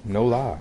No lie.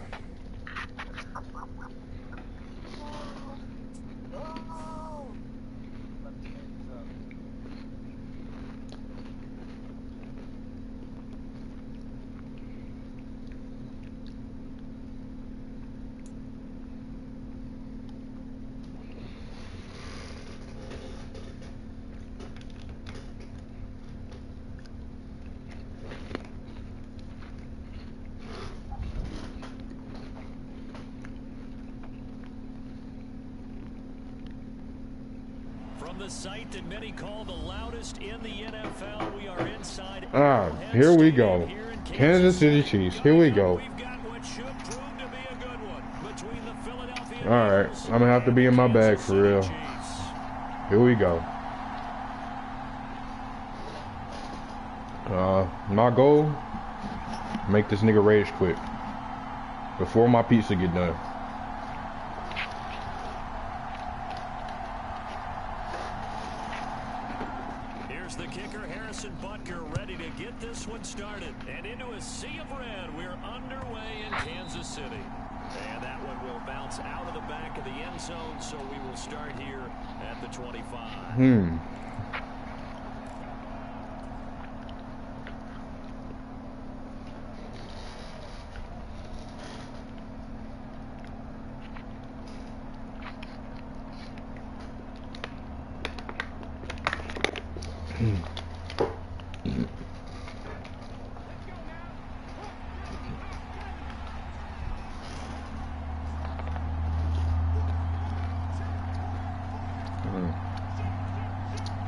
From the site that many call the loudest in the NFL, we are inside. Here we go. Kansas City Chiefs. Here we go. Alright, I'm gonna have to be in my bag for real. Here we go. My goal, make this nigga rage quit before my pizza get done. Here's the kicker, Harrison Butker, ready to get this one started. And into a sea of red, we're underway in Kansas City. And that one will bounce out of the back of the end zone, so we will start here at the 25.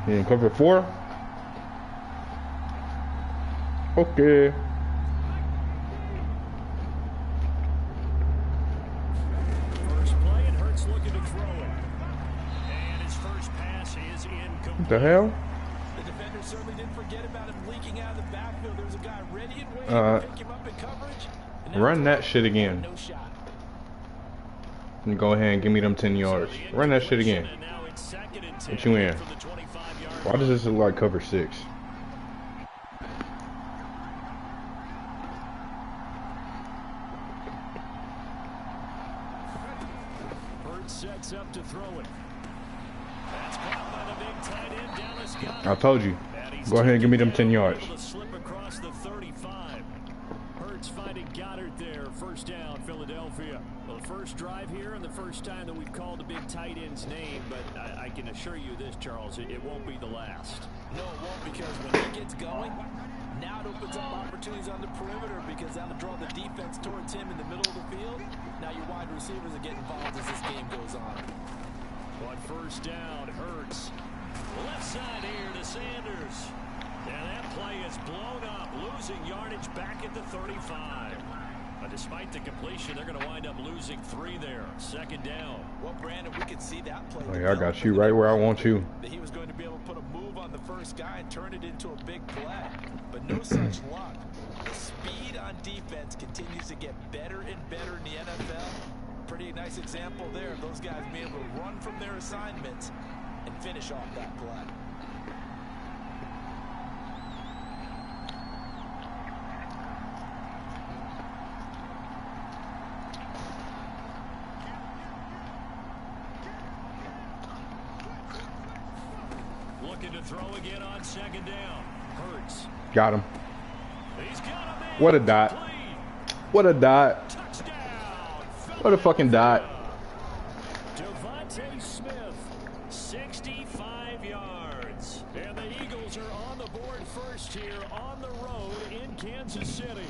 In cover 4. Okay. First play, and Hurts looking to throw it. And his first pass is incomplete. What the hell? The defender certainly didn't forget about him leaking out of the backfield. There was a guy ready and waiting to pick him up in coverage. Run that shit again. No shot. And go ahead and give me them 10 yards. Run that shit again. What you in? Why does this look like cover 6? Hurts sets up to throw it. That's caught by the big tight end, Dallas Goedert. I told you. Go ahead and give me them 10 yards. Slip across the 35. Hurts finding Goddard there. First down, Philadelphia. Well, the first drive here and the first time that we've called the big tight end's name, but I can assure you this, Charles, it won't be the last. No, it won't, because when he gets going, now it opens up opportunities on the perimeter, because that'll draw the defense towards him in the middle of the field. Now your wide receivers are getting involved as this game goes on. On first down, Hurts. Left side here to Sanders. And that play is blown up, losing yardage back at the 35. But despite the completion, they're going to wind up losing 3 there. Second down. Well, Brandon, we could see that play. Oh, yeah, I got you right where I want you. That he was going to be able to put a move on the first guy and turn it into a big play. But no such luck. The speed on defense continues to get better and better in the NFL. Pretty nice example there of those guys being able to run from their assignments and finish off that play. Looking to throw again on second down. Hurts. Got him. He's got him in. What a dot. What a dot. Touchdown. What a fucking dot. Devontae Smith, 65 yards. And the Eagles are on the board first here on the road in Kansas City.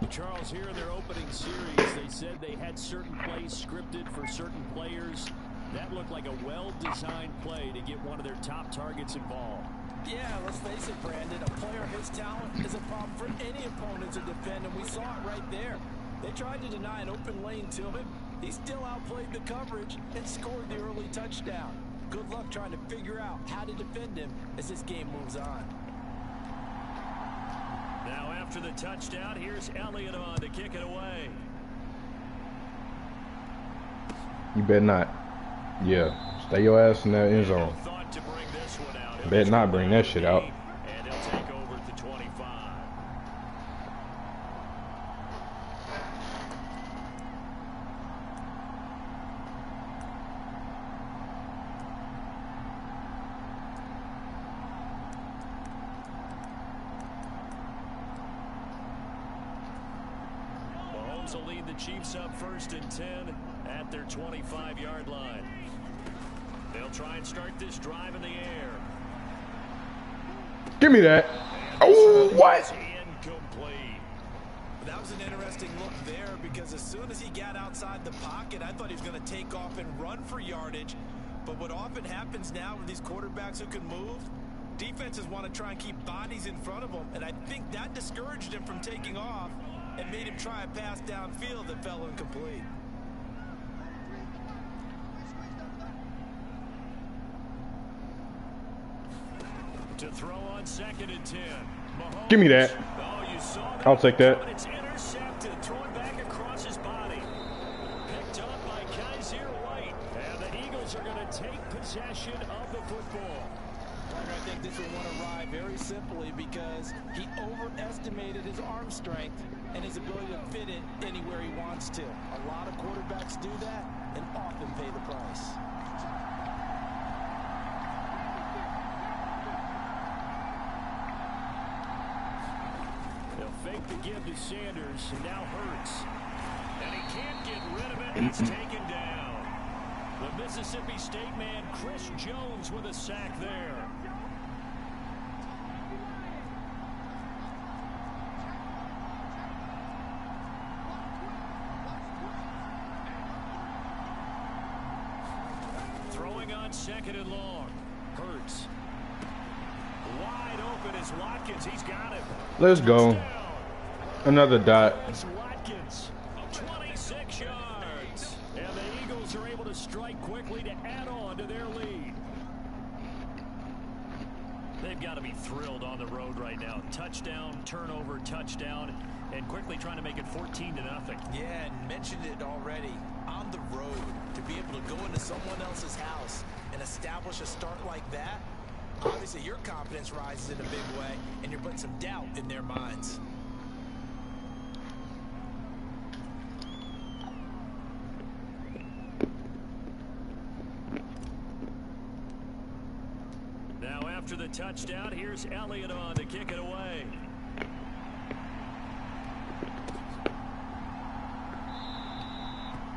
Charles, here in their opening series, they said they had certain plays scripted for certain players. That looked like a well-designed play to get one of their top targets involved. Yeah, let's face it, Brandon. A player of his talent is a problem for any opponent to defend, and we saw it right there. They tried to deny an open lane to him. He still outplayed the coverage and scored the early touchdown. Good luck trying to figure out how to defend him as this game moves on. Now after the touchdown, here's Elliott on to kick it away. You bet not. Yeah, stay your ass in that end zone. Bet not bring that shit out. And he'll take over at the 25. Rams will lead the Chiefs up 1st and 10 at their 25-yard line. They'll try and start this drive in the air. Give me that. Oh, what? Incomplete. That was an interesting look there because as soon as he got outside the pocket, I thought he was going to take off and run for yardage. But what often happens now with these quarterbacks who can move, defenses want to try and keep bodies in front of them, and I think that discouraged him from taking off and made him try a pass downfield that fell incomplete. To throw on 2nd and 10. Mahomes. Give me that. Oh, you saw that. I'll take that. It's intercepted, thrown back across his body. Picked up by Kaiser White. And the Eagles are going to take possession of the football. I think this will want to ride very simply because he overestimated his arm strength and his ability to fit it anywhere he wants to. A lot of quarterbacks do that and often pay the price. They'll fake the give to Sanders, and now Hurts. And he can't get rid of it. It's taken down. The Mississippi State man, Chris Jones, with a sack there. Throwing on 2nd and long. Hurts. Wide open is Watkins. He's got it. Let's go. Another dot. Watkins, 26 yards. And the Eagles are able to strike quickly to add on to their lead. They've got to be thrilled on the road right now. Touchdown, turnover, touchdown, and quickly trying to make it 14-0. Yeah, and mentioned it already. On the road, to be able to go into someone else's house and establish a start like that, obviously your confidence rises in a big way, and you're putting some doubt in their minds. Now after the touchdown, here's Elliott on to kick it away.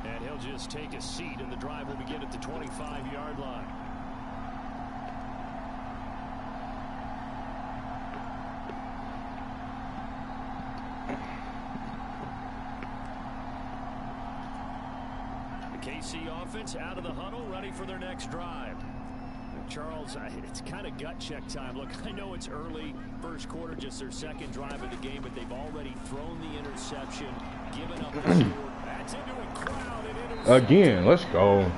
And he'll just take a seat, and the drive will begin at the 25-yard line. KC offense out of the huddle, ready for their next drive. Charles, it's kind of gut check time. Look, I know it's early, first quarter, just their second drive of the game, but they've already thrown the interception, given up the score. That's into a crowded interception. Again, let's go.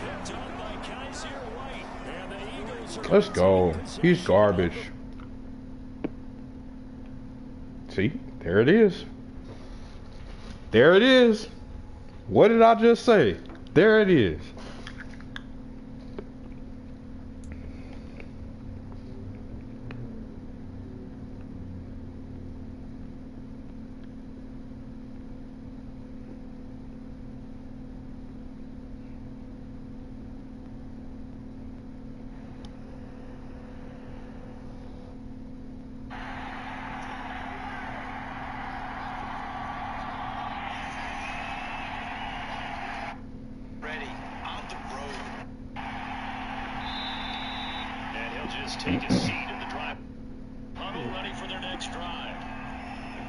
Let's go. He's garbage. See, there it is. There it is. What did I just say? There it is. Just take a seat in the drive. Huddle ready for their next drive.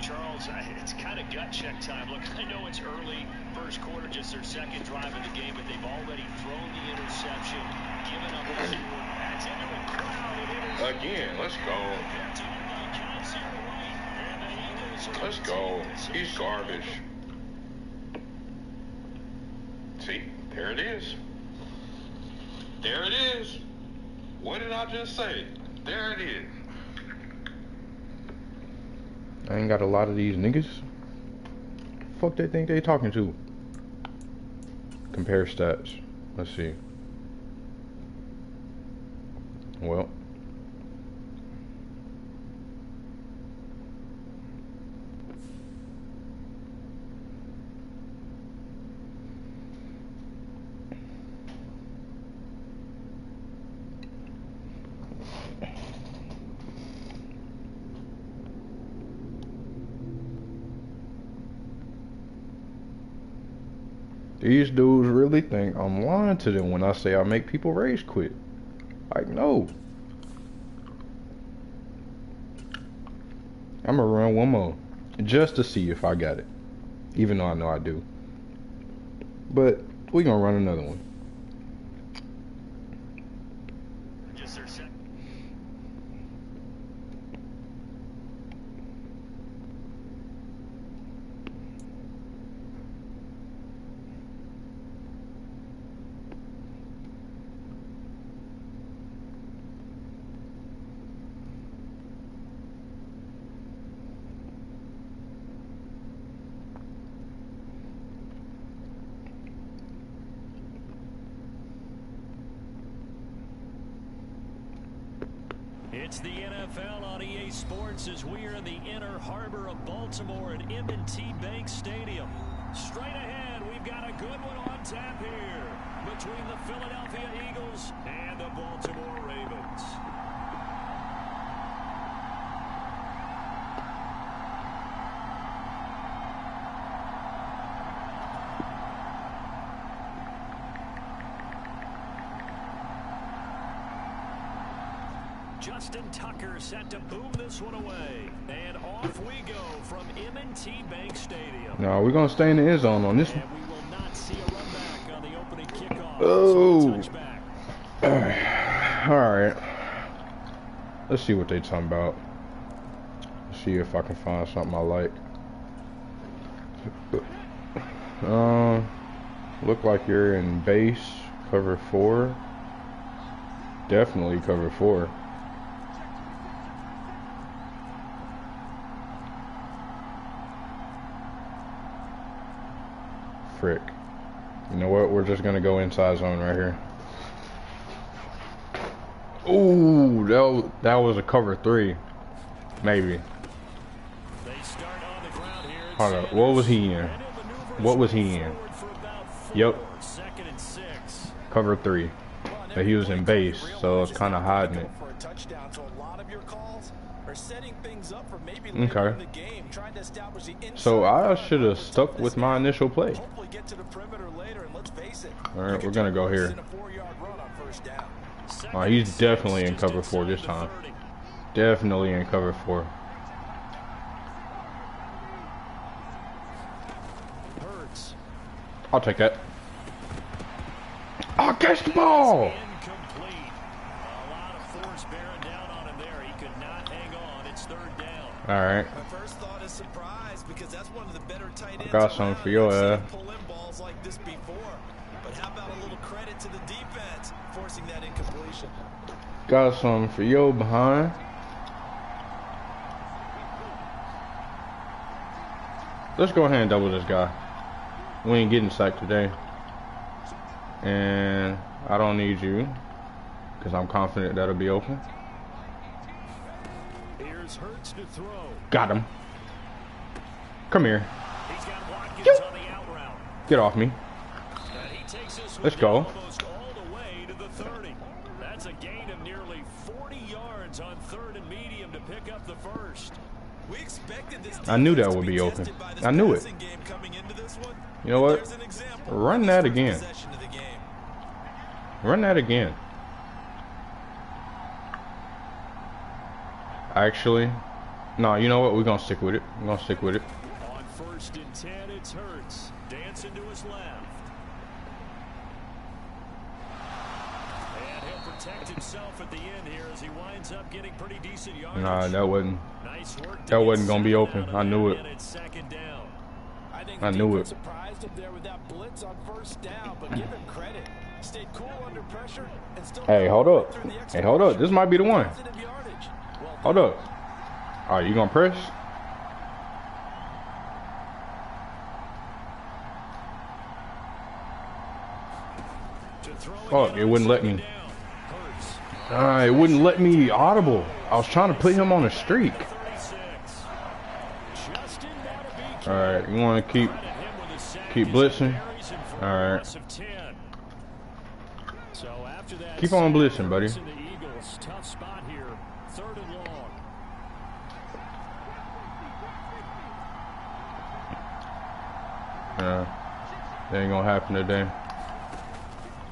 Charles, it's kind of gut check time. Look, I know it's early, first quarter, just their second drive of the game, but they've already thrown the interception, given up the score. That's into a crowded interception. Again, let's go. Let's go. He's garbage. See, there it is. There it is. What did I just say? There it is. I ain't got a lot of these niggas. Fuck they think they talking to? Compare stats. Let's see. Well. These dudes really think I'm lying to them when I say I make people rage quit. Like, no. I'm gonna run one more just to see if I got it, even though I know I do. But we gonna run another one. It's the NFL on EA Sports as we are in the inner harbor of Baltimore at M&T Bank Stadium. Straight ahead, we've got a good one on tap here between the Philadelphia Eagles and the Baltimore Ravens. Justin Tucker set to boom this one away. And off we go from M&T Bank Stadium. No, we're going to stay in the end zone on this one. And we will not see a run back on the opening kickoff. Oh. So Alright. Let's see what they talking about. See if I can find something I like. Look like you're in base, cover 4. Definitely cover 4. Frick. You know what? We're just gonna go inside zone right here. Ooh, that was a cover 3. Maybe. Hold up. What was he in? What was he in? Yep. Cover 3. But he was in base, so it's kind of hiding it. Okay. So I should have stuck with my initial play. Alright, we're gonna go here. Oh, he's definitely in cover 4 this time. Definitely in cover 4. I'll take that. I'll catch the ball! Alright. I got something for your ass. Got something for your behind. Let's go ahead and double this guy. We ain't getting sacked today. And I don't need you, because I'm confident that'll be open. Here's Hurts to throw. Got him. Come here. He's got Watkins on the out route. Get off me. He takes this Let's go. almost all the way to the 30. That's a gain of nearly 40 yards on 3rd and medium to pick up the first. We expected this. I knew that would be open. I knew it. You know what? Run that again. Run that again. Actually, no, you know what? We're going to stick with it. We're going to stick with it. On 1st and 10, it's Hurts. Dancing to his left. And he'll protect himself at the end here as he winds up getting pretty decent yards. Nah, that wasn't. Nice work. That wasn't going to be open. I knew it. I knew it. Surprised him there with that blitz on 1st down, but give him credit. Stayed cool under pressure and still. Hey, hold up. Hey, hold up. This might be the one. Hold up. All right, you gonna press? Fuck, it wouldn't let me. It wouldn't let me audible. I was trying to put him on a streak. All right, you want to keep blitzing? All right. Keep on blitzing, buddy. Tough spot here. 3rd and long. Yeah. That ain't gonna happen today.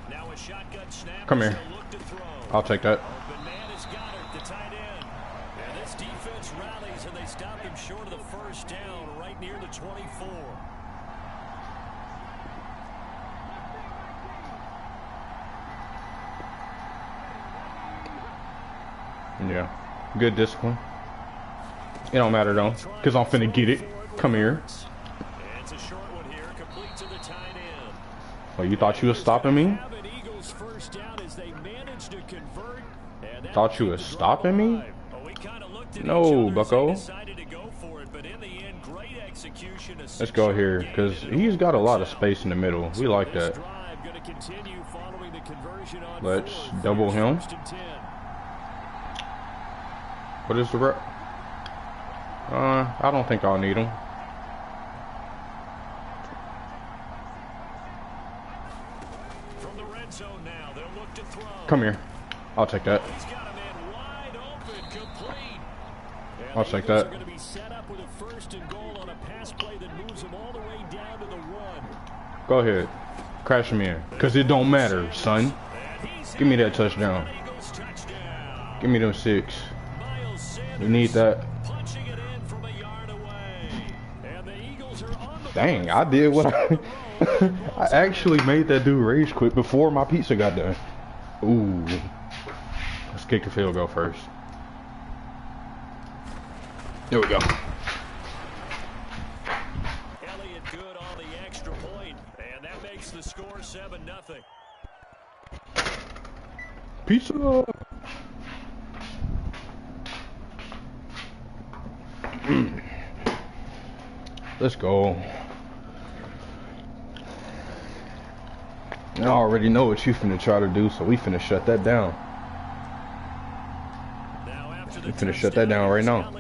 Now a shotgun snap. Come here. Look to throw. I'll take that. Open man is Goddard, the tight end. And this defense rallies, and they stop him short of the first down, right near the 24. Yeah, good discipline. It don't matter though, cause I'm finna get it. Come here. It's a short one here, complete to the tight end. Oh, you thought you was stopping me? Eagles first down as they managed to convert. Thought you was stopping me? We kind of looked at No, each bucko. other, decided to go for it, but in the end, great execution. Let's go here, cause he's got a lot of space in the middle. We like that. Let's double him. What is the rep? I don't think I'll need him. From the red zone now, they'll look to throw. Come here. I'll take that. He's got a man wide open, complete. I'll take that. Going to be set up with a first and goal on a pass play that moves him all the way down to the 1. Go ahead. Crash him in. Cause it don't matter, son. Give me that touchdown. Give me them 6. We need that. Punching it in from a yard away. And the Eagles are on the Dang, I did what I I actually made that dude rage quit before my pizza got done. Ooh. Let's kick the field goal first. There we go. Elliott good on the extra point, and that makes the score 7-0. Pizza. Let's go. I already know what you finna try to do, so we finna shut that down. We finna shut that down right now.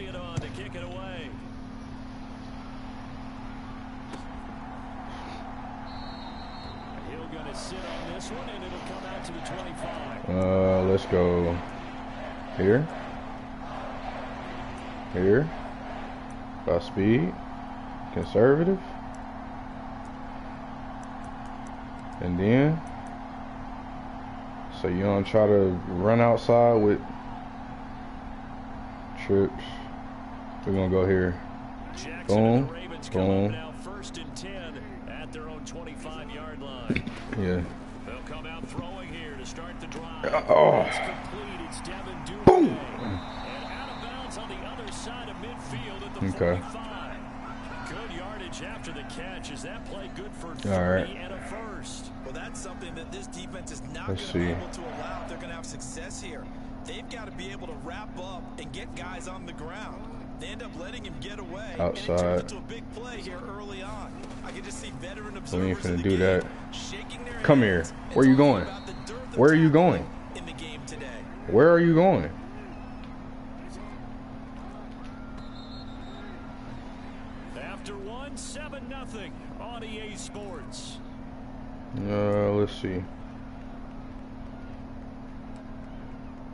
Let's go here. Here. By speed. Conservative. And then, so you don't try to run outside with trips. We're gonna go here. Boom, boom. First and 10 at their own 25-yard line. Yeah. They'll come out throwing here to start the drive. Oh. It's complete. It's Devin Duvernay. Boom. And out of bounds on the other side of midfield at the Okay. 45. Good yardage after the catch. Is that play good for 30 and a first? Well, that's something that this defense is not Let's going to be see. able to allow if they're going to have success here. They've got to be able to wrap up and get guys on the ground. They end up letting him get away. Outside. And it turns into a big play here early on. I can just see veteran observers We ain't finna of the do game that. shaking their Come here. heads and Where you talking going? about the dearth of Where are you talent going? in the game today. Where are you going? After one, 7-0 on EA Sports. Let's see.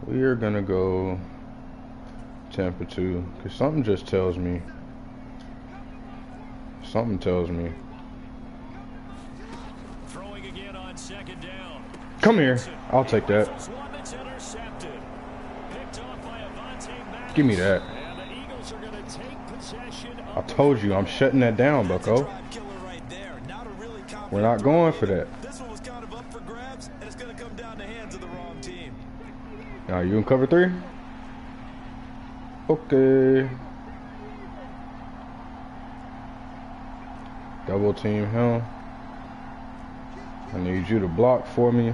We are gonna go Tampa 2, cause something just tells me. Something tells me. Throwing again on second down. Come here. I'll take that. One that's intercepted. Picked off by Avonte Maddox. Give me that. And the Eagles are going to take possession I of told you, I'm shutting that down, bucko. Drive killer right there. Not a really confident We're not going for that. This one was kind of up for grabs, and it's going to come down the hands of the wrong team. Now you in cover 3? Okay. Double team him. I need you to block for me.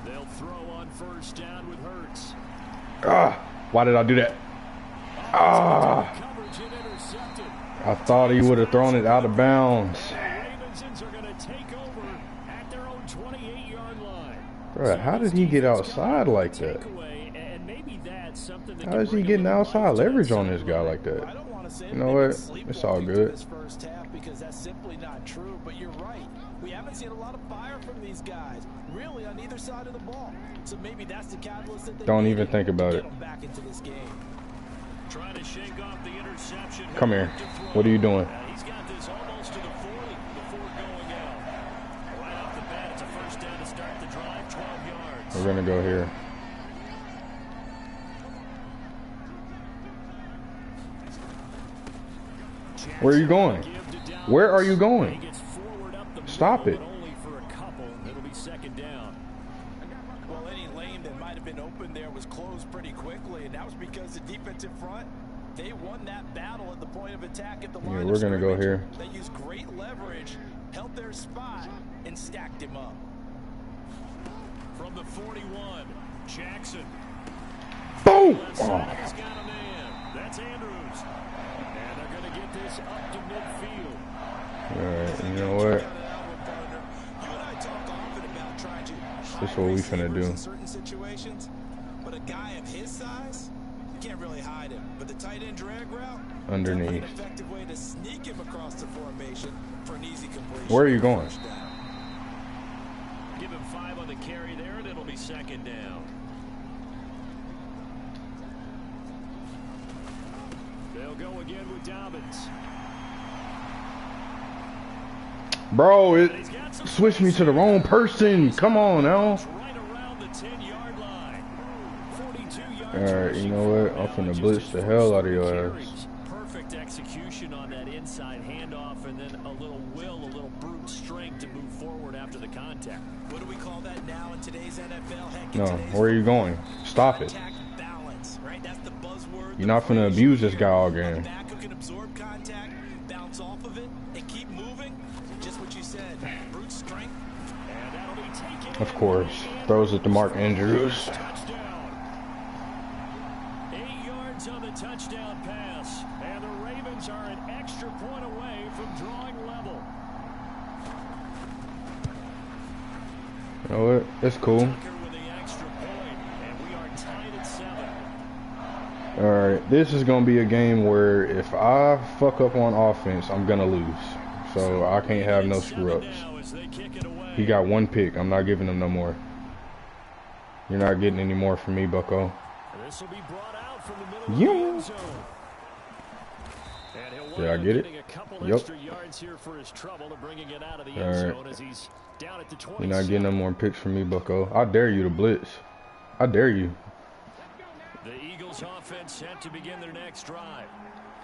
They'll throw on first down with Hurts. Ah, why did I do that? Ah, Coverage and intercepted. I thought he would have thrown it out of bounds. The Ravensons are going to take over at their own 28-yard line. Bruh, how did he get outside like that? Takeaway, and maybe that's something that How can is he bring a getting little outside life to leverage that on this guy like I that? don't want to say You know they've what? been It's all sleepwalking through good. this first half because that's simply not true, but you're right. We haven't seen a lot of fire from these guys, really on either side of the ball. So maybe that's the catalyst that they Don't needed even think about to it. get them back into this game. Trying to shake off the interception. Come here. What are you doing? He's got this almost to the 40 before going out. Right off the bat, it's a first down to start the drive, 12 yards. We're gonna go here. Where are you going? Where are you going? Stop it. Only for a couple. It'll be second down. Well, any lane that might have been open there was closed pretty quickly, and that was because the defensive front, they won that battle at the point of attack at the line. Yeah, we're gonna go here. They used great leverage, held their spot, and stacked him up. From the 41, Jackson. Boom! Left side, he's got a man. That's Andrews. And they're going to get this up to midfield. Alright, you know what? This is what we finna do. Certain situations, but a guy of his size, you can't really hide him. But the tight end drag route, Underneath. an effective way to sneak him across the formation for an easy completion. Where are you going? Give him 5 on the carry there, and it'll be second down. They'll go again with Dobbins. Bro, it switched me to the wrong person. Come on now. Right around the 10-yard line. 42 yards. Alright, you know what? I'm finna blitz the hell out of your ass. Perfect execution on that inside handoff, and then a little will, a little brute strength to move forward after the contact. What do we call that now in today's NFL? Heck, No, where are you going? Stop it. Balance, right? That's the buzzword. You're not finna abuse this guy all game. Back who can absorb contact, bounce off of it, and keep moving. Just what you said, brute strength. And that'll be taken. Of course. Throws it to Mark Andrews. Touchdown. 8 yards on the touchdown pass. And the Ravens are an extra point away from drawing level. You know what? It's cool. Tucker with the extra point, and we are tied at 7. Alright, this is gonna be a game where if I fuck up on offense, I'm gonna lose. So I can't have no screw ups. He got 1 pick. I'm not giving him no more. You're not getting any more from me, Bucko. This will be brought out from the middle of the end zone. Yeah, I get it. Yep. Alright. You're not getting no more picks from me, Bucko. I dare you to blitz. I dare you. The Eagles offense set to begin their next drive.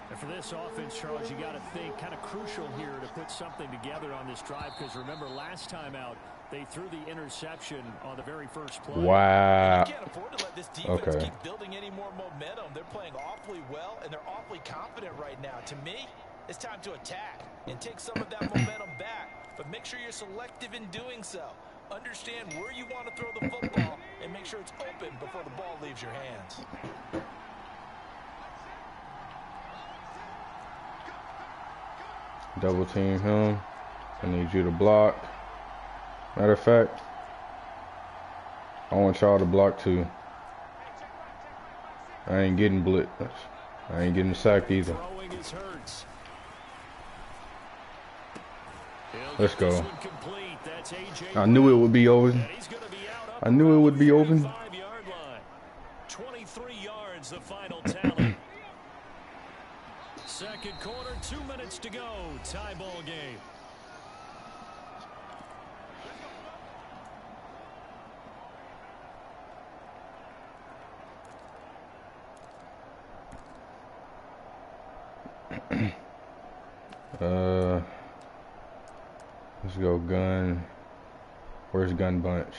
And for this offense, Charles, you got to think kind of crucial here to put something together on this drive, because remember last time out they threw the interception on the very first play. Wow. You can't afford to let this defense keep building any more momentum. They're playing awfully well, and they're awfully confident right now. To me, it's time to attack and take some of that momentum back. But make sure you're selective in doing so. Understand where you want to throw the football and make sure it's open before the ball leaves your hands. Double team him. I need you to block. Matter of fact, I want y'all to block too. I ain't getting blitzed. I ain't getting sacked either. Let's go. I knew it would be open. I knew it would be open. 23 yards, the final tally. Second quarter, 2 minutes to go. Tie ball game. Let's go gun. Where's gun bunch?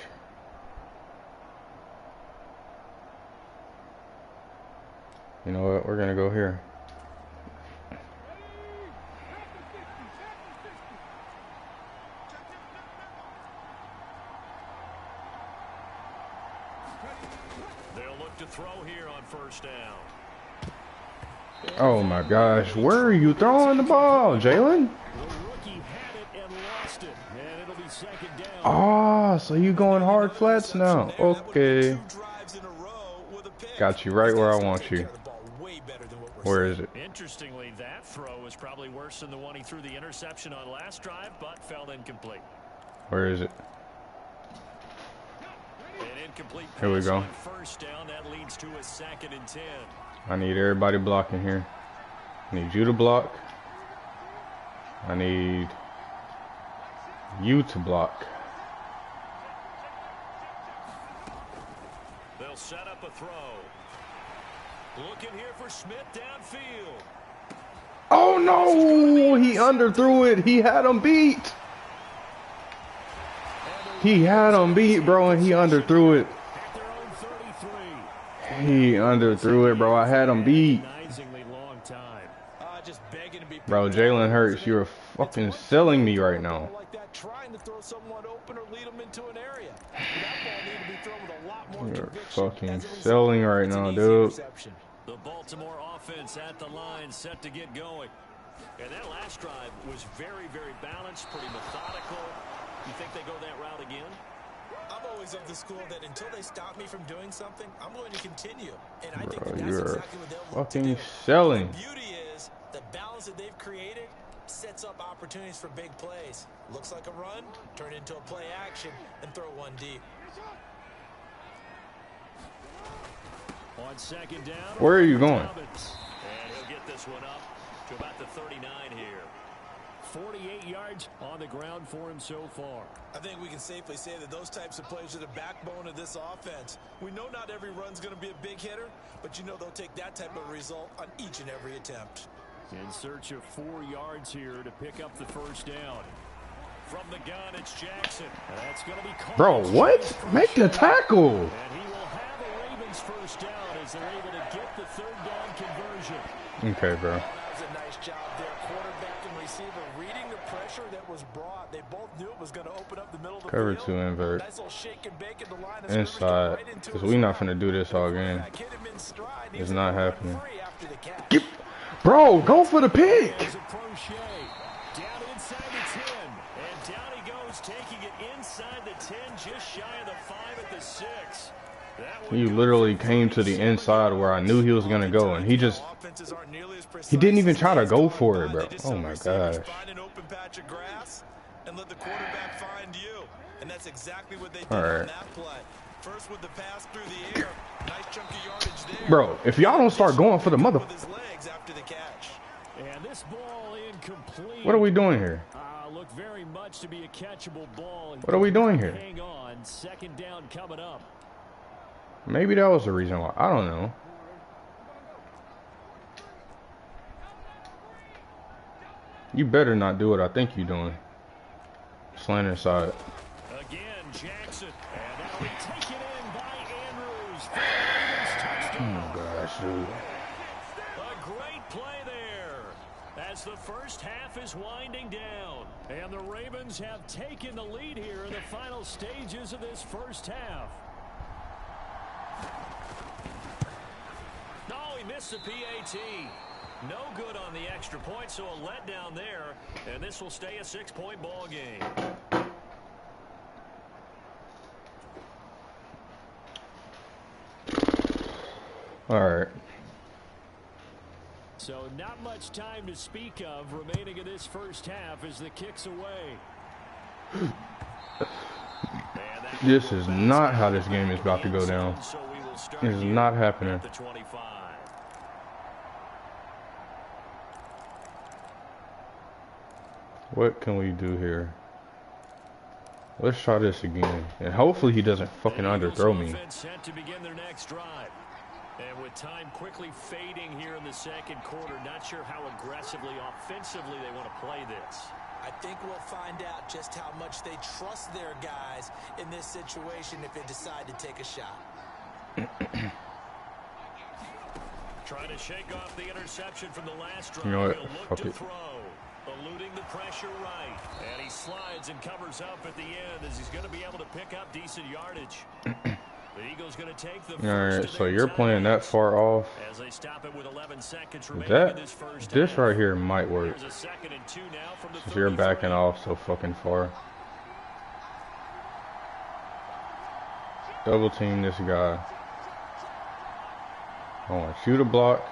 You know what? We're gonna go here. They'll look to throw here on first down. Oh my gosh, where are you throwing the ball, Jalen? Ah, so you going hard flats now? Okay. Got you right where I want you. Where is it? Interestingly, that throw was probably worse than the one he threw the interception on last drive, but fell incomplete. Where is it? An incomplete Here we go. First down, that leads to a 2nd and 10. I need everybody blocking here. I need you to block. I need you to block. They'll set up a throw. Looking here for Smith downfield. Oh no! He underthrew it. He had him beat. He had him beat, bro, and he underthrew it. He underthrew it, bro. I had him beat. Bro, Jalen Hurts, you're fucking selling me right now. You're fucking selling right now, dude. The Baltimore offense at the line, set to get going. And that last drive was very, very balanced, pretty methodical. You think they go that route again? I'm always of the school that until they stop me from doing something, I'm going to continue. And I think Bro, that's you're exactly what they'll look to fucking do. selling. The beauty is the balance that they've created sets up opportunities for big plays. Looks like a run, turn into a play action, and throw one deep. On second down. Where are you going? And he'll get this one up to about the 39 here. 48 yards on the ground for him so far. I think we can safely say that those types of plays are the backbone of this offense. We know not every run's going to be a big hitter, but you know they'll take that type of result on each and every attempt. In search of 4 yards here to pick up the first down. From the gun, it's Jackson. That's going to be called. Bro, what? Make the tackle. And he will have a Ravens first down as they're able to get the third down conversion. Okay, bro. That was a nice job there. Quarterback and receiver reading the pressure that was brought. They both knew it was going to open up the middle of the Cover field. 2 invert. Nice little shake and bake at the line of Inside. Because we not finna do this all game. It's not happening. Yep. Bro, go for the pick. There's a crochet down inside the 10. And down he goes, taking it inside the 10, just shy of the 5 at the 6. He literally came to the inside where I knew he was going to go, and he didn't even try to go for it, bro. Oh my gosh. All right. Bro, if y'all don't start going for the mother... And this ball incomplete. What are we doing here? Look very much to be a catchable ball. What are we doing here? Hang on, second down coming up. Maybe that was the reason why. I don't know. You better not do what I think you're doing. Slant inside. Again, Jackson. And that will be taken in by Andrews. Oh my gosh, dude. A great play there. As the first half is winding down. And the Ravens have taken the lead here in the final stages of this first half. No, he missed the PAT. No good on the extra point, so a letdown there. And this will stay a 6-point ball game. All right. So not much time to speak of remaining in this first half as the kick's away. This is not how this game is about to go down. It is not happening. What can we do here? Let's try this again. And hopefully he doesn't fucking underthrow me. Set to begin their next drive. And with time quickly fading here in the second quarter, not sure how aggressively, offensively they want to play this. I think we'll find out just how much they trust their guys in this situation if they decide to take a shot. Trying to shake off the interception from the last drive. You know what? He'll look Fuck to it. throw. Eluding the pressure right. And he slides and covers up at the end as he's going to be able to pick up decent yardage. The Eagles going to take the Alright, so you're playing that far off. As they stop it with 11 seconds remaining in this first This half. right here might work. There's a 2nd and 2 now from the Since you're 33. backing off so fucking far. Double team this guy. I want you to block.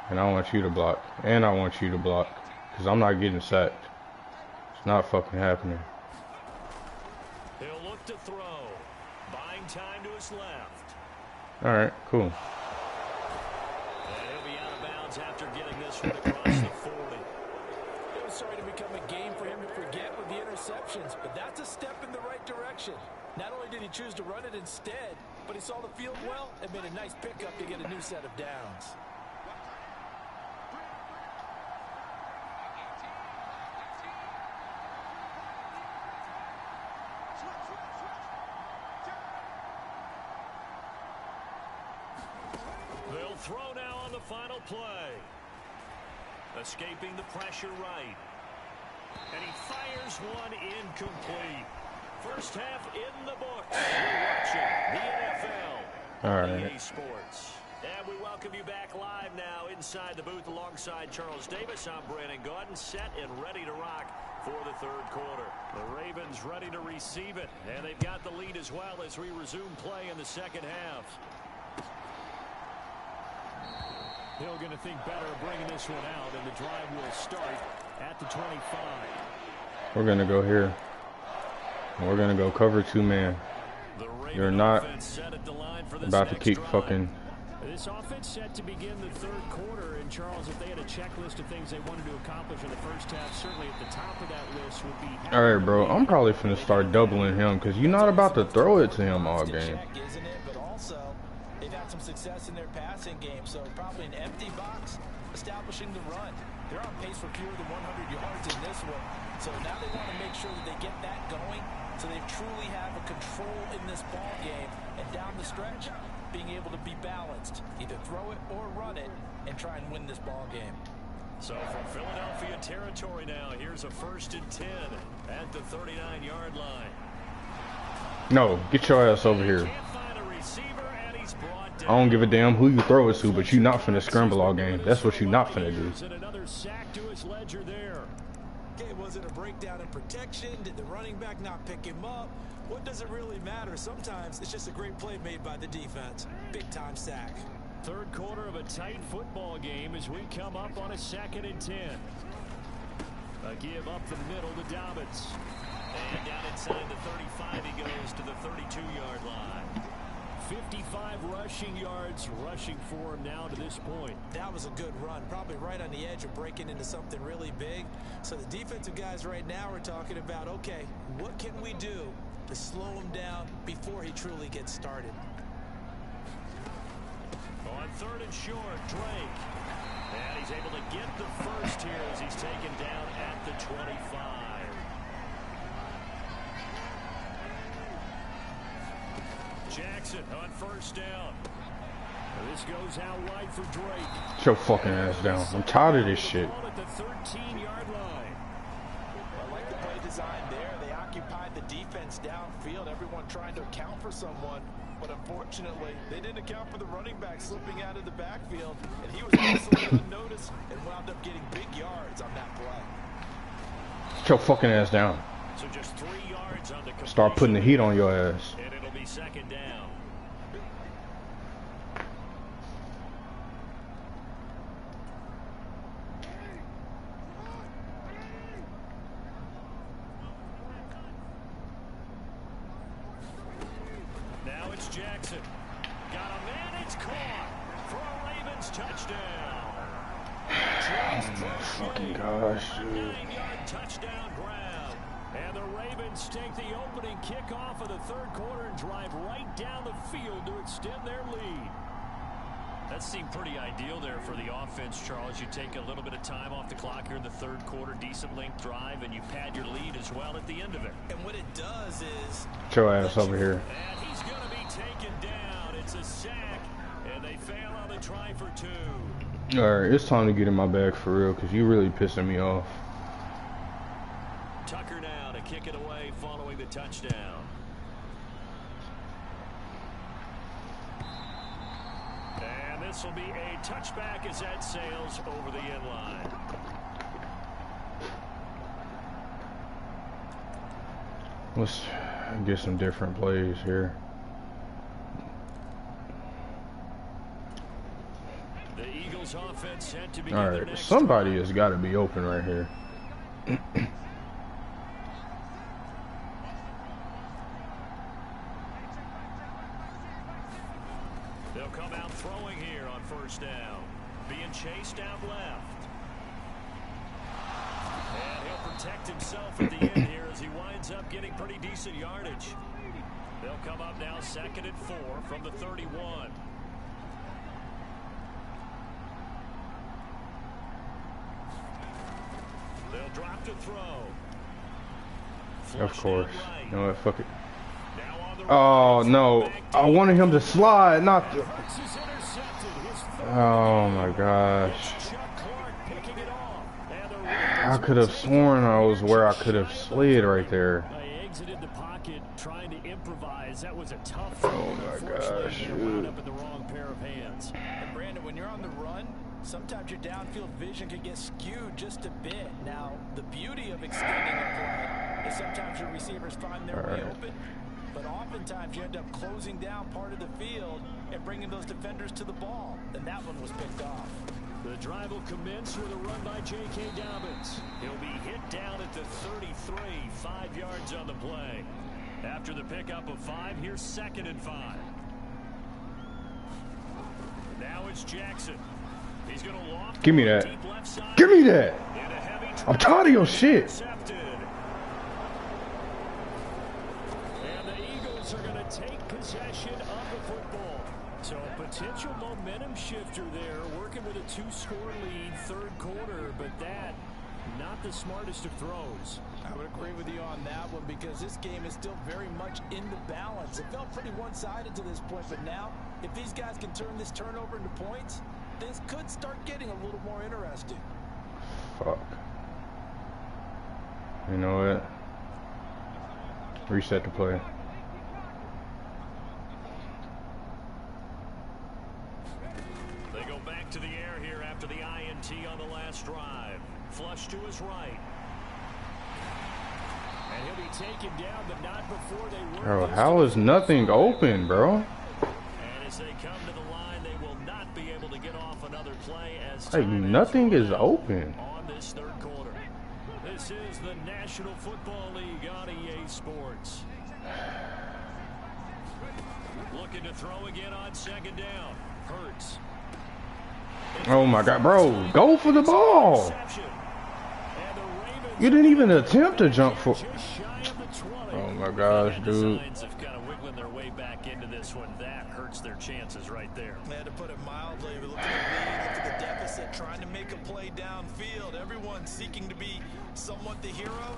And I want you to block. And I want you to block. Because I'm not getting sacked. It's not fucking happening. He'll look to throw. Buying time to his left. Alright, cool. yards after getting this one across the 40. It was starting to become a game for him to forget with the interceptions, but that's a step in the right direction. Not only did he choose to run it instead, but he saw the field well and made a nice pickup to get a new set of downs. They'll throw now on the final play. Escaping the pressure right. And he fires one incomplete. First half in the books. You're watching the NFL on EA Sports. And we welcome you back live now inside the booth alongside Charles Davis. I'm Brandon Gaudin, set and ready to rock for the third quarter. The Ravens ready to receive it, and they've got the lead as well as we resume play in the second half. Hill going to think better of bringing this one out, and the drive will start at the 25. We're going to go here. We're going to go cover 2 man. You're not about to keep fucking... This offense set to begin the third quarter, and Charles, if they had a checklist of things they wanted to accomplish in the first half, certainly at the top of that list would be... All right, bro, I'm probably finna start doubling him because you're not about to throw it to him all game. Isn't it? But also, they've had some success in their passing game, so probably an empty box, establishing the run. They're on pace for fewer than 100 yards in this one, so now they want to make sure that they get that going, so they truly have a control in this ball game, and down the stretch, being able to be balanced, either throw it or run it, and try and win this ball game. So from Philadelphia territory now, here's a 1st and 10 at the 39-yard line. No, get your ass over here. I don't give a damn who you throw it to, but you not finna scramble all game. That's what you not finna do. Another sack to his ledger there. Okay, was it a breakdown in protection? Did the running back not pick him up? What does it really matter? Sometimes it's just a great play made by the defense. Big time sack. Third quarter of a tight football game as we come up on a 2nd and 10. A give up the middle to Dobbins. And down inside the 35 he goes to the 32-yard line. 55 rushing yards rushing for him now to this point. That was a good run, probably right on the edge of breaking into something really big. So the defensive guys right now are talking about, okay, what can we do to slow him down before he truly gets started? On 3rd and short, Drake. And he's able to get the first here as he's taken down at the 25. Jackson on 1st down. This goes out wide for Drake. Get your fucking ass down. I'm tired of this shit. At the 13-yard line. I like the play design there. They occupied the defense downfield, everyone trying to account for someone. But unfortunately, they didn't account for the running back slipping out of the backfield. And he was absolutely unnoticed and wound up getting big yards on that play. Get your fucking ass down. So just 3 yards on the Start putting the heat on your ass. And it'll be 2nd down. Now it's Jackson. Got a man, it's caught for a Ravens touchdown. Fucking gosh, dude. 9-yard touchdown grab. And the Ravens take the opening kickoff of the third quarter and drive right down the field to extend their lead. That seemed pretty ideal there for the offense, Charles. You take a little bit of time off the clock here in the third quarter, decent length drive, and you pad your lead as well at the end of it. And what it does is... Get your ass over here. And he's going to be taken down. It's a sack, and they fail on the try for 2. Alright, it's time to get in my bag for real, because you really pissing me off. Tucker now to kick it away following the touchdown. And this will be a touchback as that sails over the end line. Let's get some different plays here. The Eagles offense set to begin. Alright, somebody has got to be open right here. They'll come out throwing here on 1st down. being chased out left. And he'll protect himself at the end here as he winds up getting pretty decent yardage. They'll come up now 2nd and 4 from the 31. They'll drop to throw. Of course. You know what? Fuck it. Oh, no. I wanted him to slide, not to... Oh, my gosh. I could have sworn I was where I could have slid right there. I exited the pocket trying to improvise. That was a tough Oh, my gosh. wound up in the wrong pair of hands. And Brandon, when you're on the run, sometimes your downfield vision can get skewed just a bit. Now, the beauty of extending a play is sometimes your receivers find their way open, but oftentimes you end up closing down part of the field and bringing those defenders to the ball. And that one was picked off. The drive will commence with a run by J.K. Dobbins. He'll be hit down at the 33, 5 yards on the play. After the pickup of 5, here's 2nd and 5. Now it's Jackson. He's going to loft. Give me that. Give me that. I'm tired of your shit. And the Eagles are going to take possession of the football. So a potential momentum shifter there, working with a 2-score lead, 3rd quarter, but that, not the smartest of throws. I would agree with you on that one because this game is still very much in the balance. It felt pretty one-sided to this point, but now, if these guys can turn this turnover into points, this could start getting a little more interesting. Fuck. You know what? Reset the play. They go back to the air here after the INT on the last drive. Flush to his right. And he'll be taken down, but not before they work. Bro, how is nothing open, bro? And as they come to the line, they will not be able to get off another play as Like, nothing is open. on this 3rd quarter. This is the National Football League on EA Sports. Looking to throw again on 2nd down. Hurts. Oh my god, bro, go for the ball. You didn't even attempt to jump for. Oh my gosh, dude. Have kind of wiggling their way back into this one. That hurts their chances right there. They had to put it mildly. We look at the lead, look at the deficit, trying to make a play downfield. Everyone seeking to be somewhat the hero.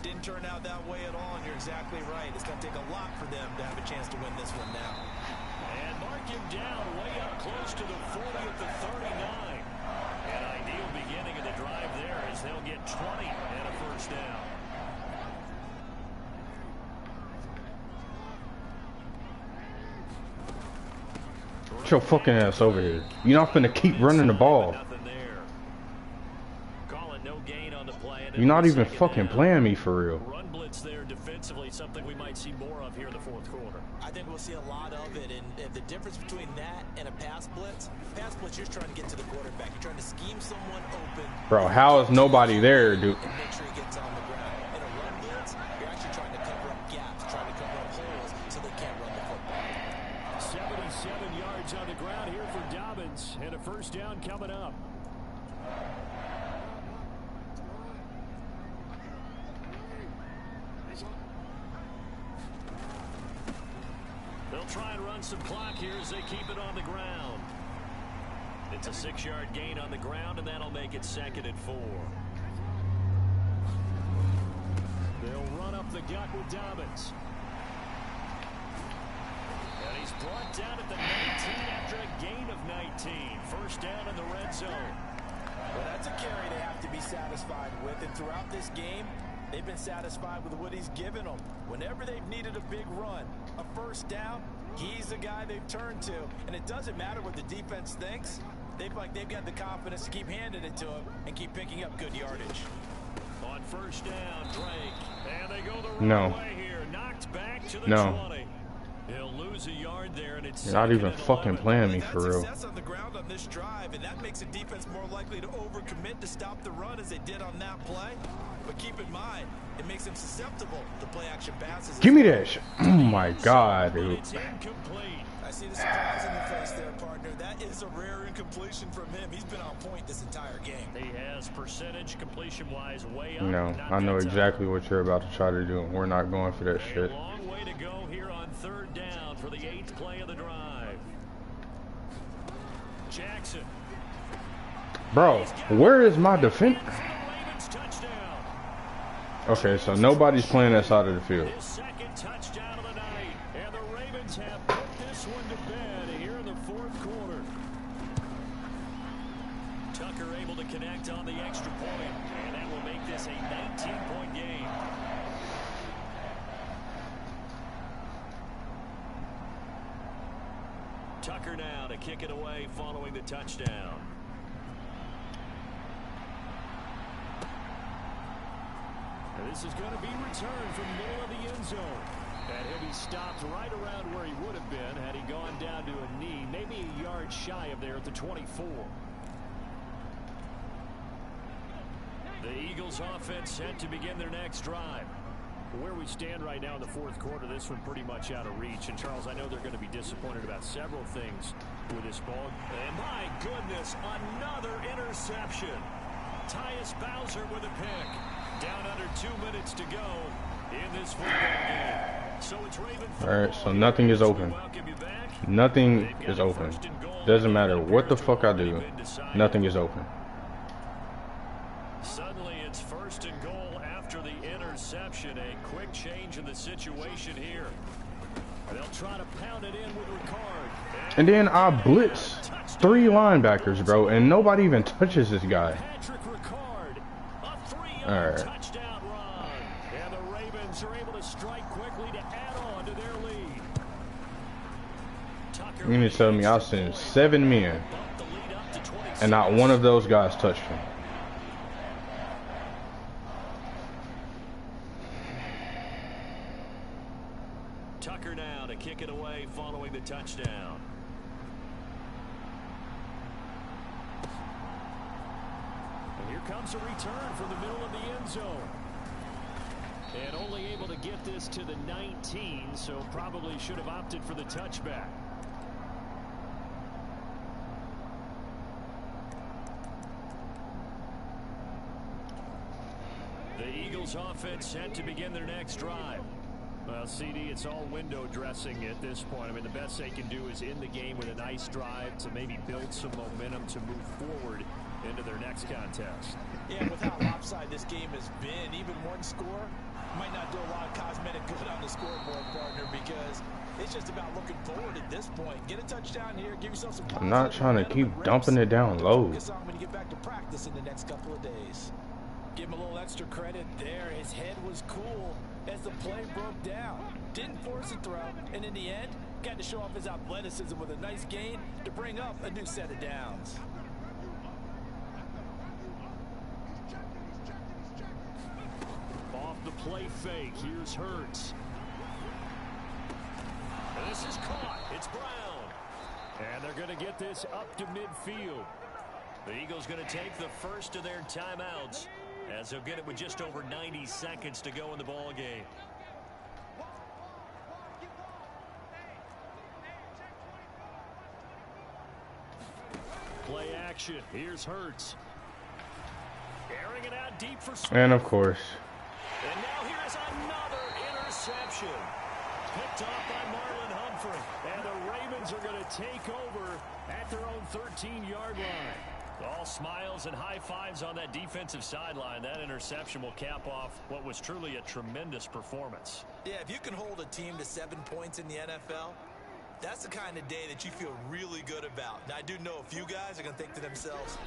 Didn't turn out that way at all, and you're exactly right. It's going to take a lot for them to have a chance to win this one now. And mark him down way up close to the 40 at the 39. An ideal beginning of the drive there as they'll get 20 and a 1st down. Get your fucking ass over here. You're not finna keep running the ball. You're not even fucking playing me for real. Run blitz there defensively, something we might see more of here in the 4th quarter. I think we'll see a lot of it, and the difference between that and a pass blitz, you're trying to get to the quarterback. You're trying to scheme someone open. Bro, how is nobody there, dude? And make sure he gets on the ground. In a run blitz, you're actually trying to cover up gaps, trying to cover up holes so they can't run the football. 77 yards on the ground here for Dobbins, and a 1st down coming up. They'll try and run some clock here as they keep it on the ground. It's a 6-yard gain on the ground, and that'll make it 2nd and 4. They'll run up the gut with Dobbins. And he's brought down at the 19 after a gain of 19. 1st down in the red zone. Well, that's a carry they have to be satisfied with, and throughout this game, they've been satisfied with what he's given them. Whenever they've needed a big run, a 1st down, he's the guy they've turned to. And it doesn't matter what the defense thinks. They've got the confidence to keep handing it to him and keep picking up good yardage. On 1st down, Drake. And they go the wrong way here. Knocked back to the 20. He'll lose a yard there, and it's You're not even fucking playing me for real. Success on the ground on this drive, and that makes the defense more likely to overcommit to stop the run as they did on that play. But keep in mind, it makes them susceptible to play action passes. Give me that shit. Oh my god, dude. It's incomplete. I see the surprise in your face there, partner. That is a rare incompletion from him. He's been on point this entire game. He has percentage completion-wise way up. No, I know exactly what you're about to try to do. We're not going for that shit. A long way to go here on 3rd down for the 8th play of the drive. Jackson. Bro, where is my defense? Okay, so nobody's playing that side of the field. His 2nd touchdown of the night, and the Ravens have put this one to bed here in the 4th quarter. Tucker able to connect on the extra point, and that will make this a 19-point game. Tucker now to kick it away following the touchdown. And this is going to be returned from the middle of the end zone. And he'll be stopped right around where he would have been had he gone down to a knee, maybe a yard shy of there at the 24. The Eagles offense set to begin their next drive. Where we stand right now in the 4th quarter, this one pretty much out of reach. And Charles, I know they're going to be disappointed about several things with this ball. And my goodness, another interception. Tyus Bowser with a pick. Down under 2 minutes to go in this football game. So it's Raven. All right, so nothing is open. Nothing is open. Doesn't matter what the fuck I do. Nothing is open. Suddenly it's 1st and goal after the interception. A quick change in the situation here. They'll try to pound it in with Ricard. And then I blitz 3 linebackers, bro, and nobody even touches this guy. All right. Touchdown run. And the Ravens are able to strike quickly to add on to their lead. You mean to tell me I sent 7 men and not one of those guys touched him? Tucker now to kick it away following the touchdown. Here comes a return from the middle of the end zone. And only able to get this to the 19, so probably should have opted for the touchback. The Eagles offense set to begin their next drive. Well, CD, it's all window dressing at this point. I mean, the best they can do is end the game with a nice drive to maybe build some momentum to move forward into their next contest. Yeah, with how lopsided this game has been, even one score might not do a lot of cosmetic good on the scoreboard, partner, because it's just about looking forward at this point. Get a touchdown here, give yourself some. I'm not trying to keep dumping it down low. Focus on when you get back to practice in the next couple of days. Give him a little extra credit there. His head was cool as the play broke down. Didn't force a throw, and in the end, got to show off his athleticism with a nice gain to bring up a new set of downs. Off the play fake, here's Hurts. And this is caught. It's Brown. And they're going to get this up to midfield. The Eagles going to take the first of their timeouts, as they'll get it with just over 90 seconds to go in the ball game. Play action. Here's Hurts. Airing it out deep for Smith. And of course. And now here's another interception. Picked off by Marlon Humphrey. And the Ravens are going to take over at their own 13-yard line. All smiles and high fives on that defensive sideline. That interception will cap off what was truly a tremendous performance. Yeah, if you can hold a team to 7 points in the NFL, that's the kind of day that you feel really good about. Now, I do know a few guys are going to think to themselves,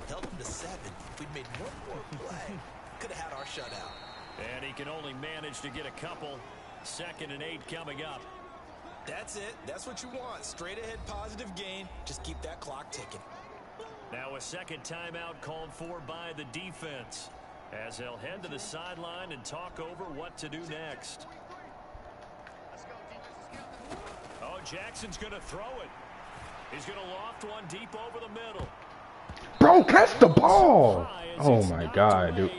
held them to 7. If we'd made one more play, could have had our shutout. And he can only manage to get a couple. 2nd and 8 coming up. That's it. That's what you want. Straight ahead positive gain. Just keep that clock ticking. Now a second timeout called for by the defense, as they'll head to the sideline and talk over what to do next. Oh, Jackson's going to throw it. He's going to loft one deep over the middle. Bro, catch the ball. Oh my God, dude.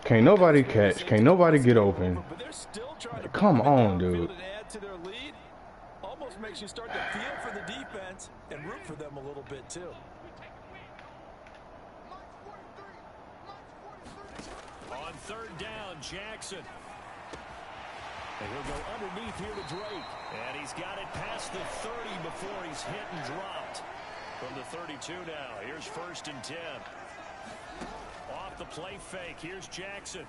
Can't nobody catch. Can't nobody get open. Come on, dude. makes you start to feel for the defense and root for them a little bit too. On third down, Jackson. And he'll go underneath here to Drake. And he's got it past the 30 before he's hit and dropped. From the 32 now, here's 1st and 10. Off the play fake, here's Jackson.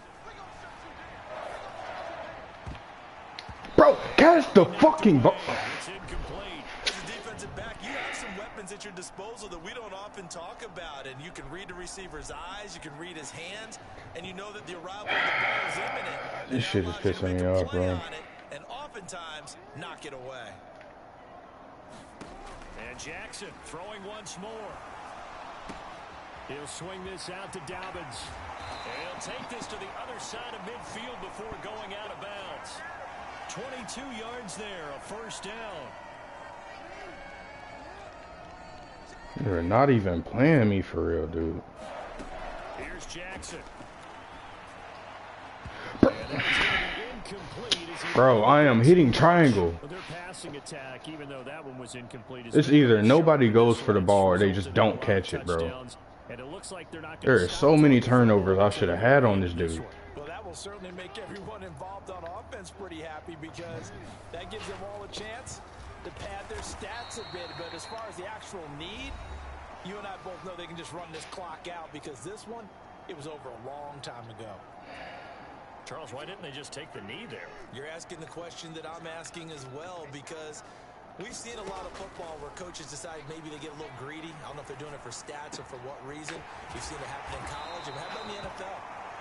Bro, catch the fucking ball. It's incomplete. As a defensive back, you have some weapons at your disposal that we don't often talk about. And you can read the receiver's eyes, you can read his hands, and you know that the arrival of the ball is imminent. This shit is pissing me off, bro. And oftentimes, knock it away. And Jackson throwing once more. He'll swing this out to Dobbins. And he'll take this to the other side of midfield before going out of bounds. 22 yards there, a 1st down. You're not even playing me for real, dude. Here's Jackson. Bro, I am hitting triangle. Their passing attack, even though that one was incomplete. It's either nobody goes for the ball or they just don't catch it, bro. There are so many turnovers I should have had on this dude. Well, that will certainly make everyone involved on offense pretty happy because that gives them all a chance to pad their stats a bit. But as far as the actual need, you and I both know they can just run this clock out because this one, it was over a long time ago. Charles, why didn't they just take the knee there? You're asking the question that I'm asking as well because we've seen a lot of football where coaches decide maybe they get a little greedy. I don't know if they're doing it for stats or for what reason. We've seen it happen in college and how about in the NFL?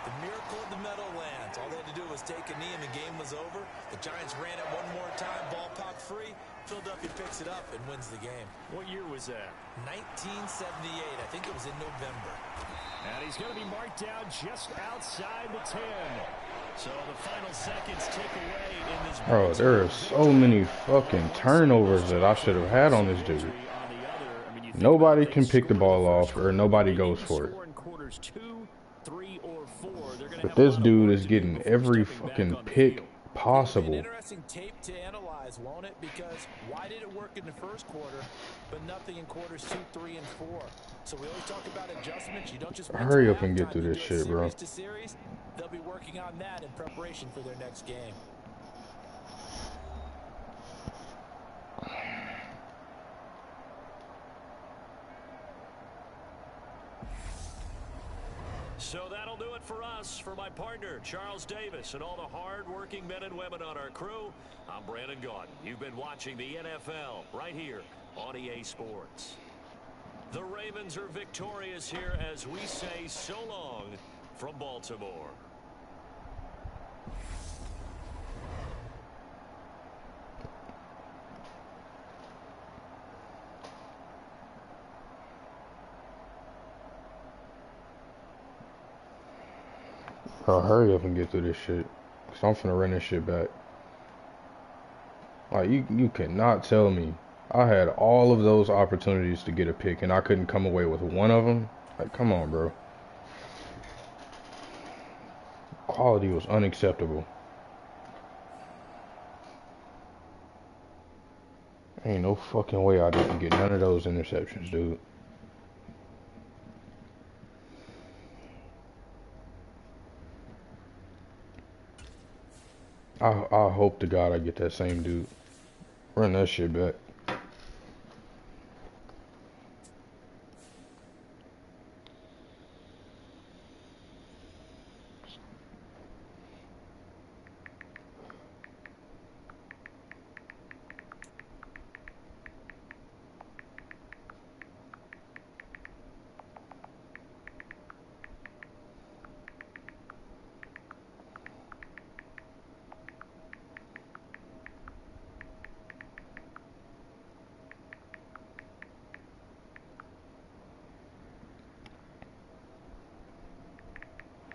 The miracle of the Meadowlands. All they had to do was take a knee and the game was over. The Giants ran it one more time, ball popped free. Philadelphia picks it up and wins the game. What year was that? 1978. I think it was in November. And he's going to be marked down just outside the 10. So the final seconds tick away in this. Bro, there are so many fucking turnovers that I should have had on this dude. Nobody can pick the ball off or nobody goes for it. But this dude is getting every fucking pick possible. Interesting tape to analyze, won't it? Because why did it work in the first quarter, but nothing in quarters 2, 3, and 4? So we always talk about adjustments. You don't just hurry up and get through this shit, bro. To series. They'll be working on that in preparation for their next game. So that'll do it for us. For my partner, Charles Davis, and all the hard-working men and women on our crew, I'm Brandon Gaudin. You've been watching the NFL right here on EA Sports. The Ravens are victorious here as we say so long from Baltimore. Bro, hurry up and get through this shit. Cause I'm finna run this shit back. Like, you cannot tell me I had all of those opportunities to get a pick and I couldn't come away with one of them. Like, come on, bro. Quality was unacceptable. Ain't no fucking way I didn't get none of those interceptions, dude. I hope to God I get that same dude. Run that shit back.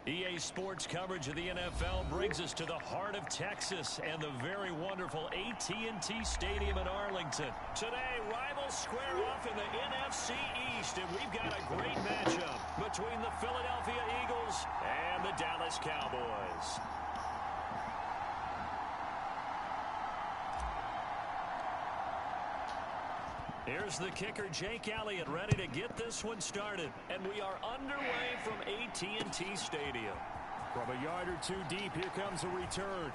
EA Sports coverage of the NFL brings us to the heart of Texas and the very wonderful AT&T Stadium in Arlington. Today, rivals square off in the NFC East, and we've got a great matchup between the Philadelphia Eagles and the Dallas Cowboys. Here's the kicker, Jake Elliott, ready to get this one started. And we are underway from AT&T Stadium. From a yard or two deep, here comes a return.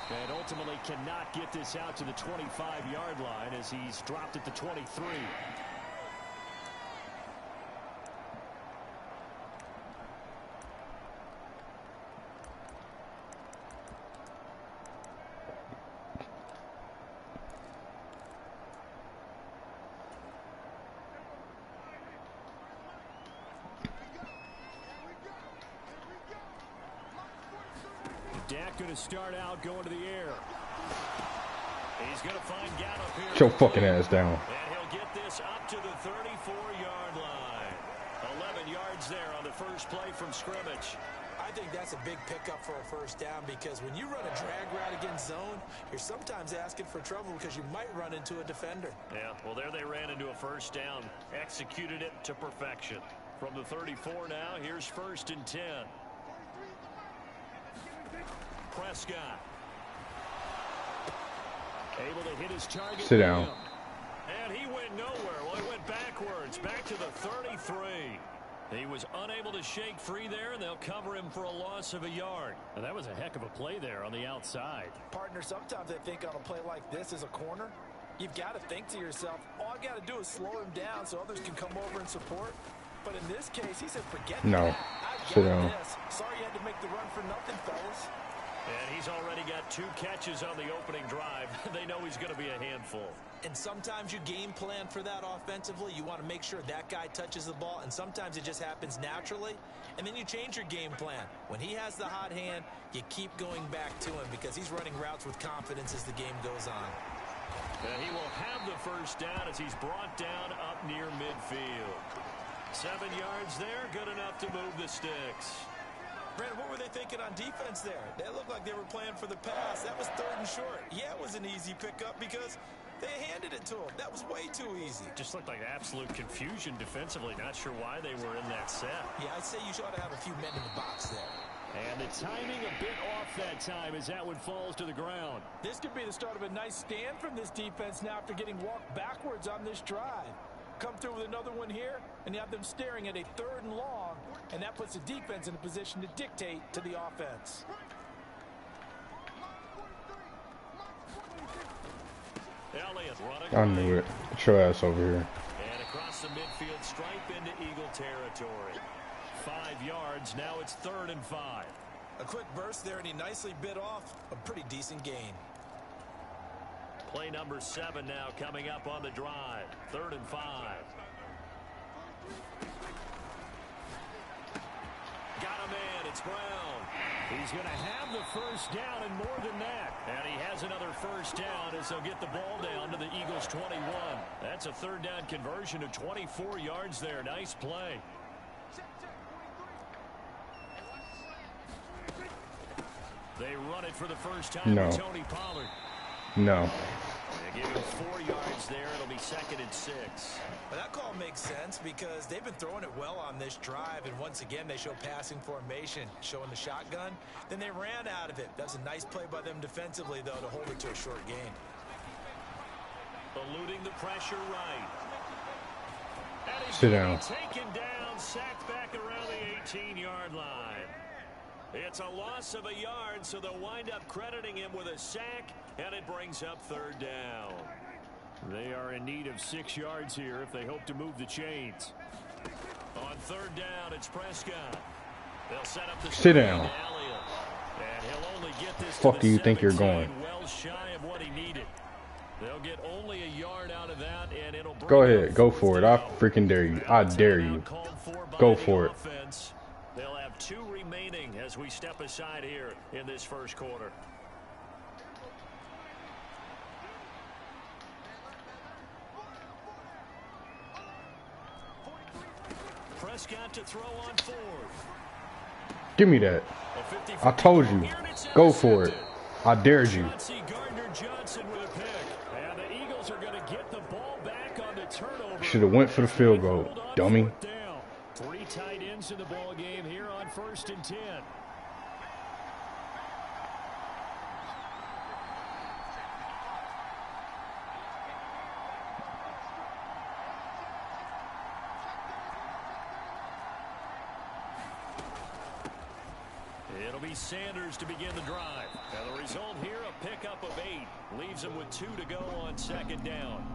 And ultimately cannot get this out to the 25-yard line as he's dropped at the 23. Dak going to start out going to the air. He's going to find Gallup here. Get your fucking ass down. And he'll get this up to the 34-yard line. 11 yards there on the first play from scrimmage. I think that's a big pickup for a first down because when you run a drag route against zone, you're sometimes asking for trouble because you might run into a defender. Yeah, well, there they ran into a first down. Executed it to perfection. From the 34 now, here's 1st and 10. Prescott. Able to hit his target. Sit down. And he went nowhere. Well, he went backwards. Back to the 33. He was unable to shake free there, and they'll cover him for a loss of a yard. And that was a heck of a play there on the outside. Partner, sometimes I think on a play like this as a corner, you've got to think to yourself, all I got to do is slow him down so others can come over and support. But in this case, he said, forget that. Sit down. Sorry you had to make the run for nothing, fellas. And he's already got 2 catches on the opening drive. They know he's going to be a handful. And sometimes you game plan for that offensively. You want to make sure that guy touches the ball, and sometimes it just happens naturally. And then you change your game plan. When he has the hot hand, you keep going back to him because he's running routes with confidence as the game goes on. And he will have the first down as he's brought down up near midfield. 7 yards there, good enough to move the sticks. Brandon, what were they thinking on defense there? They looked like they were playing for the pass. That was 3rd and short. Yeah, it was an easy pickup because they handed it to him. That was way too easy. Just looked like absolute confusion defensively. Not sure why they were in that set. Yeah, I'd say you ought to have a few men in the box there. And the timing a bit off that time as that one falls to the ground. This could be the start of a nice stand from this defense now after getting walked backwards on this drive. Come through with another one here, and you have them staring at a 3rd and long, and that puts the defense in a position to dictate to the offense. Elliott running. I knew it. Get your ass over here. And across the midfield stripe into Eagle territory. 5 yards, now it's 3rd and 5. A quick burst there, and he nicely bit off a pretty decent gain. Play number 7 now coming up on the drive. 3rd and 5. Got a man. It's Brown. He's going to have the first down and more than that. And he has another first down as they'll get the ball down to the Eagles 21. That's a 3rd down conversion of 24 yards there. Nice play. They run it for the first time with Tony Pollard. No. They give him 4 yards there. It'll be 2nd and 6. Well, that call makes sense because they've been throwing it well on this drive, and once again they show passing formation, showing the shotgun. Then they ran out of it. That's a nice play by them defensively, though, to hold it to a short gain. Eluding the pressure right. And he's Sit down. Taken down, sacked back around the 18-yard line. It's a loss of a yard, so they'll wind up crediting him with a sack, and it brings up 3rd down. They are in need of 6 yards here if they hope to move the chains. On 3rd down, it's Prescott. They'll set up the sit down. And he'll only get this Fuck to do the you think you're 17, going? well shy of what he needed. They'll get only a yard out of that, and it'll bring Go ahead. up Go 4th for it. I down. freaking dare you. I dare you. Go for it. Offense. They'll have 2 remaining as we step aside here in this first quarter. Prescott to throw on 4th. Give me that. I told you. Go for it. I dared you. Gardner-Johnson with a pick. And the Eagles are going to get the ball back on the turnover. Should have went for the field goal, dummy. 3 tight ends in the ball game here on 1st and 10. It'll be Sanders to begin the drive. And the result here, a pickup of 8. Leaves him with 2 to go on second down.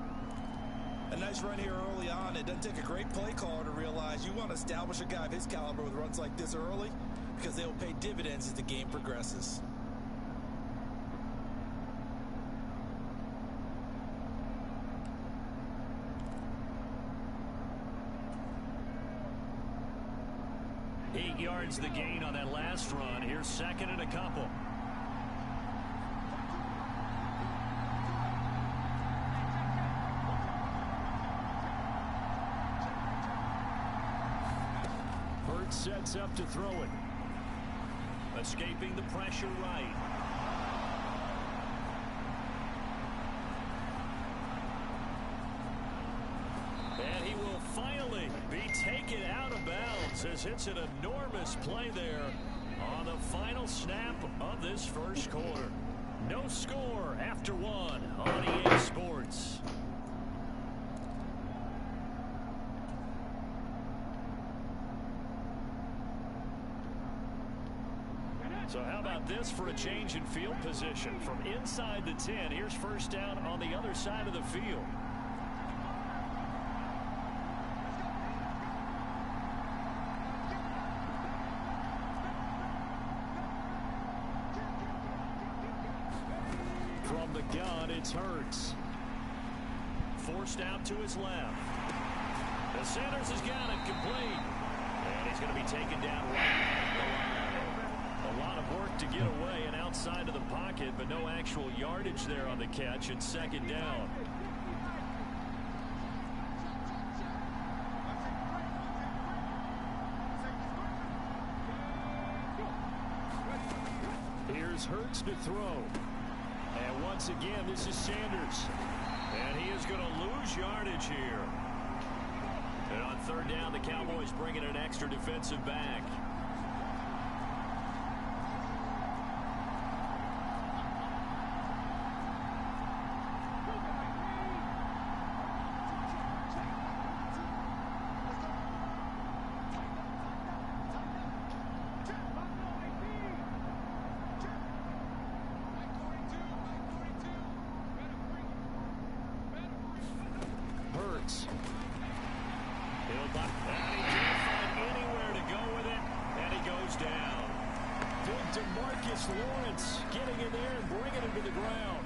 A nice run here early on. It doesn't take a great play caller to realize you want to establish a guy of his caliber with runs like this early because they will pay dividends as the game progresses. Eight yards the gain on that last run. Here's second and a couple. Hurts sets up to throw it. Escaping the pressure right. And he will finally be taken out of bounds as it's an enormous play there on the final snap of this first quarter. No score after 1 on EA Sports. So how about this for a change in field position? From inside the 10, here's first down on the other side of the field. From the gun, it's Hurts. Forced out to his left. The Sanders has got it complete. And he's going to be taken down right at the line. A lot of work to get away and outside of the pocket, but no actual yardage there on the catch. It's second down. Here's Hurts to throw. And once again, this is Sanders. And he is going to lose yardage here. And on third down, the Cowboys bring in an extra defensive back. Lawrence getting in there and bringing him to the ground.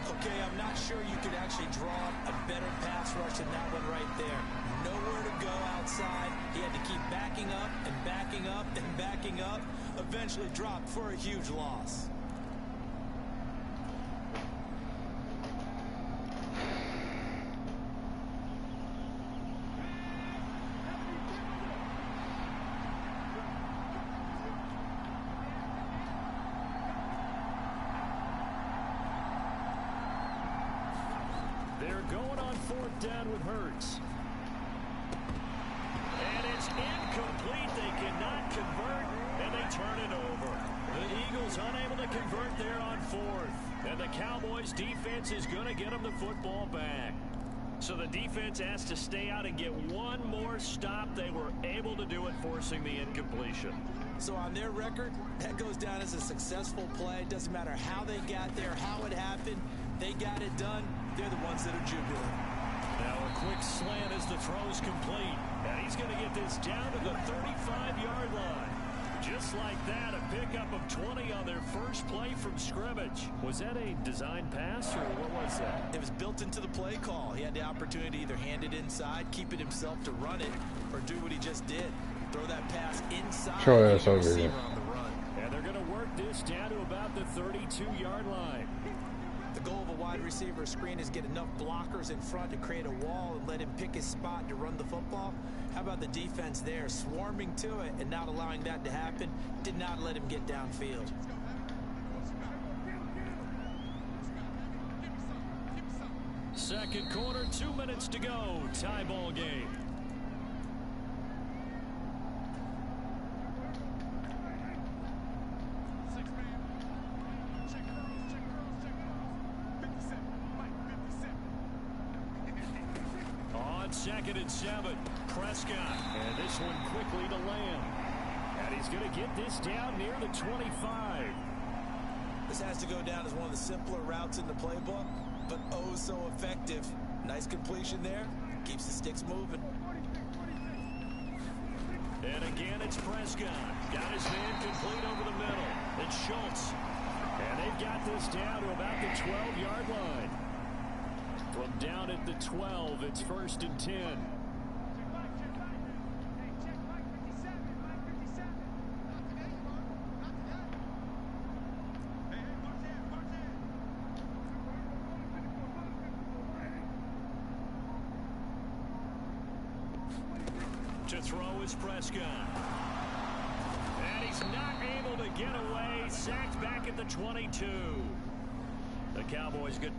Okay, I'm not sure you could actually draw a better pass rush than that one right there. Nowhere to go outside. He had to keep backing up and backing up and backing up. Eventually dropped for a huge loss. They're going on fourth down with Hurts. And it's incomplete. They cannot convert, and they turn it over. The Eagles unable to convert there on fourth. And the Cowboys defense is going to get them the football back. So the defense has to stay out and get one more stop. They were able to do it, forcing the incompletion. So on their record, that goes down as a successful play. Doesn't matter how they got there, how it happened. They got it done. They're the ones that are jubilant. Now a quick slant as the throw's complete. And he's going to get this down to the 35-yard line. Just like that, a pickup of 20 on their first play from scrimmage. Was that a design pass, or what was that? It was built into the play call. He had the opportunity to either hand it inside, keep it himself to run it, or do what he just did. Throw that pass inside. Show us over here. On the run. And they're going to work this down to about the 32-yard line. The goal of a wide receiver screen is get enough blockers in front to create a wall and let him pick his spot to run the football. How about the defense there, swarming to it and not allowing that to happen? Did not let him get downfield. Second quarter, 2 minutes to go. Tie ball game. Second and 7. Prescott. And this one quickly to Lamb. And And he's going to get this down near the 25. This has to go down as one of the simpler routes in the playbook, but oh so effective. Nice completion there. Keeps the sticks moving. And again, it's Prescott. Got his man complete over the middle. It's Schultz. And they've got this down to about the 12-yard line. From down at the 12, it's 1st and 10. To throw is Prescott. And he's not able to get away. Sacked back at the 22. The Cowboys good.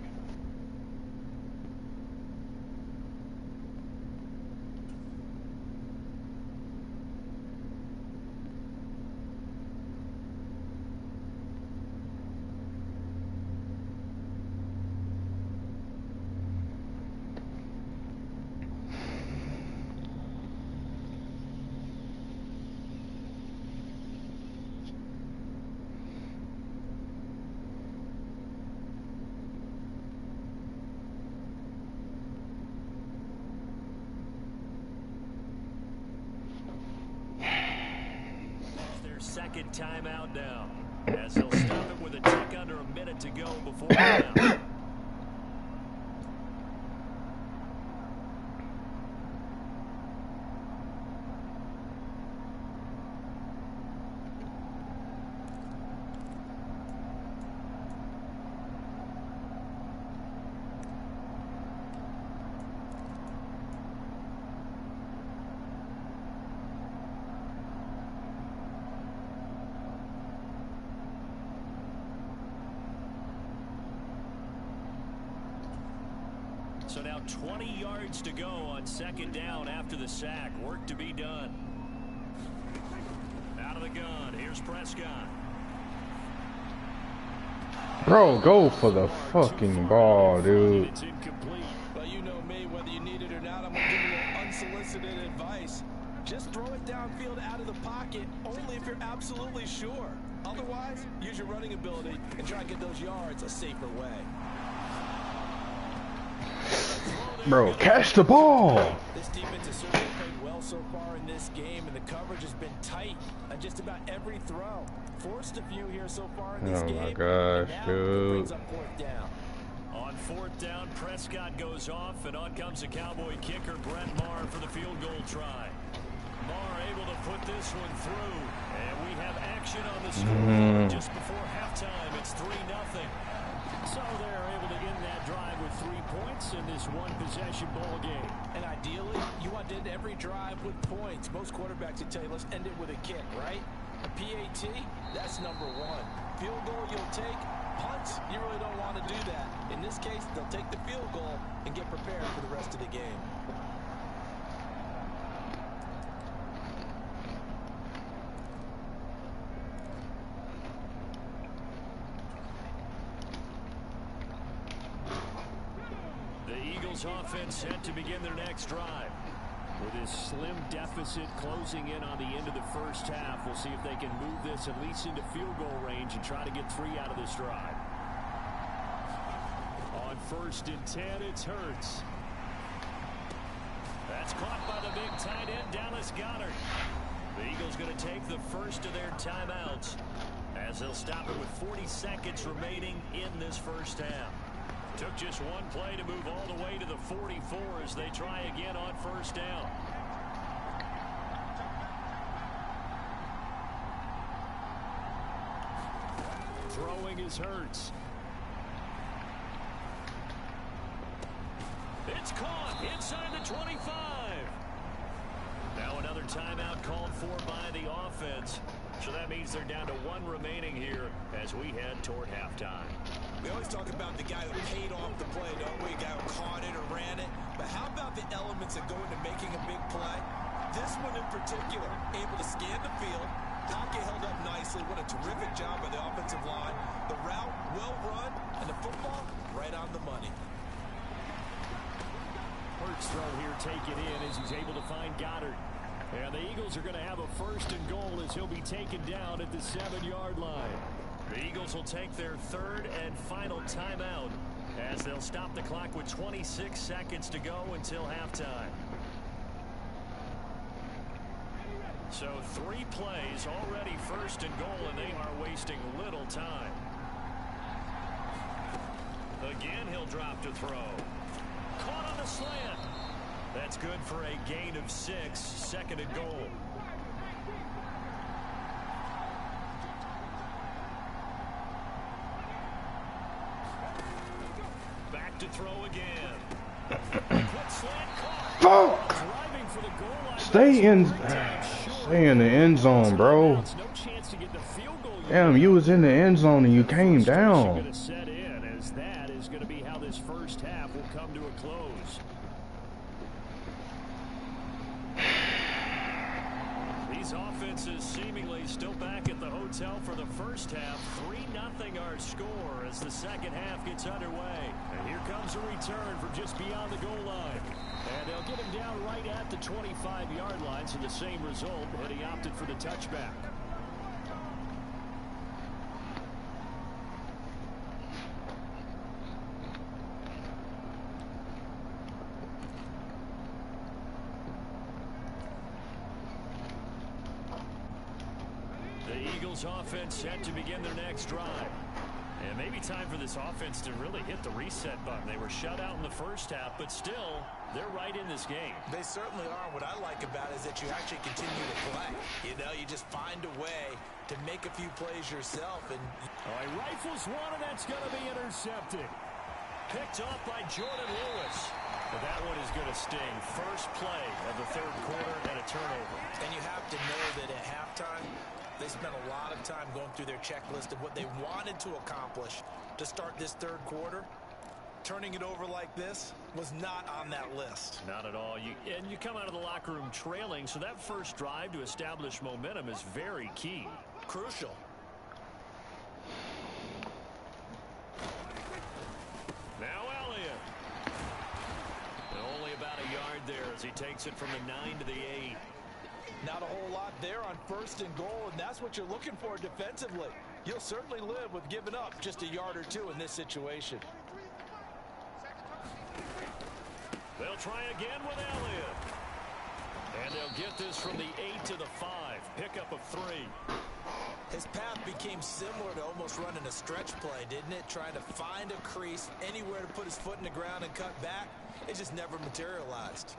Second timeout now, as they'll stop it with a tick under a minute to go before the round. So now 20 yards to go on second down after the sack. Work to be done. Out of the gun. Here's Prescott. Bro, go for the fucking ball, dude. It's incomplete. But you know me, whether you need it or not, I'm going to give you a little unsolicited advice. Just throw it downfield out of the pocket, only if you're absolutely sure. Otherwise, use your running ability and try and get those yards a safer way. Bro, catch the ball. This defense has certainly played well so far in this game, and the coverage has been tight on just about every throw. Forced a few here so far in this game. Oh my gosh, dude. Brings up 4th down. On 4th down, Prescott goes off, and on comes the Cowboy kicker, Brett Maher, for the field goal try. Maher able to put this one through, and we have action on the scoreboard just before halftime. It's 3-0. So they're able to end that drive with 3 points in this one-possession ball game. And ideally, you want to end every drive with points. Most quarterbacks would tell you, let's end it with a kick, right? A PAT, that's number 1. Field goal you'll take. Punts, you really don't want to do that. In this case, they'll take the field goal and get prepared for the rest of the game. Offense set to begin their next drive. With this slim deficit closing in on the end of the first half, we'll see if they can move this at least into field goal range and try to get 3 out of this drive. On 1st and 10, it's Hurts. That's caught by the big tight end, Dallas Goedert. The Eagles going to take the first of their timeouts as they'll stop it with 40 seconds remaining in this first half. Took just one play to move all the way to the 44 as they try again on 1st down. Throwing is Hurts. It's caught inside the 25. Now another timeout called for by the offense. So that means they're down to 1 remaining here as we head toward halftime. We always talk about the guy who paid off the play, don't we? A guy who caught it or ran it. But how about the elements that go into making a big play? This one in particular, able to scan the field. Pocket held up nicely. What a terrific job by the offensive line. The route, well run, and the football, right on the money. Hurts throw here taken in as he's able to find Goddard. And And the Eagles are going to have a 1st and goal as he'll be taken down at the 7-yard line. The Eagles will take their 3rd and final timeout as they'll stop the clock with 26 seconds to go until halftime. So 3 plays already 1st and goal, and they are wasting little time. Again, he'll drop to throw. Caught on the slant. That's good for a gain of 6, 2nd and goal. Back to throw again. Quick slant caught. Fuck! Driving for the goal line. Stay in the end zone, bro. No chance to get the field goal. Damn, you was in the end zone and you came down. Set in, as that is going to be how this first half will come to a close. These offenses seemingly still back at the hotel for the first half. 3-0 our score as the second half gets underway. And here comes a return from just beyond the goal line. And they'll get him down right at the 25-yard line, so the same result, but he opted for the touchback. Offense set to begin their next drive. And maybe time for this offense to really hit the reset button. They were shut out in the first half, but still, they're right in this game. They certainly are. What I like about it is that you actually continue to play. You know, you just find a way to make a few plays yourself. And he rifles one, and that's going to be intercepted. Picked off by Jordan Lewis. But that one is going to sting. First play of the 3rd quarter and a turnover. And you have to know that at halftime, they spent a lot of time going through their checklist of what they wanted to accomplish to start this 3rd quarter. Turning it over like this was not on that list. Not at all. And you come out of the locker room trailing, so that first drive to establish momentum is very key. Crucial. Now Elliott. And only about a yard there as he takes it from the 9 to the 8. Not a whole lot there on 1st and goal, and that's what you're looking for defensively. You'll certainly live with giving up just a yard or 2 in this situation. They'll try again with Elliott. And they'll get this from the 8 to the 5. Pickup of 3. His path became similar to almost running a stretch play, didn't it? Trying to find a crease, anywhere to put his foot in the ground and cut back. It just never materialized.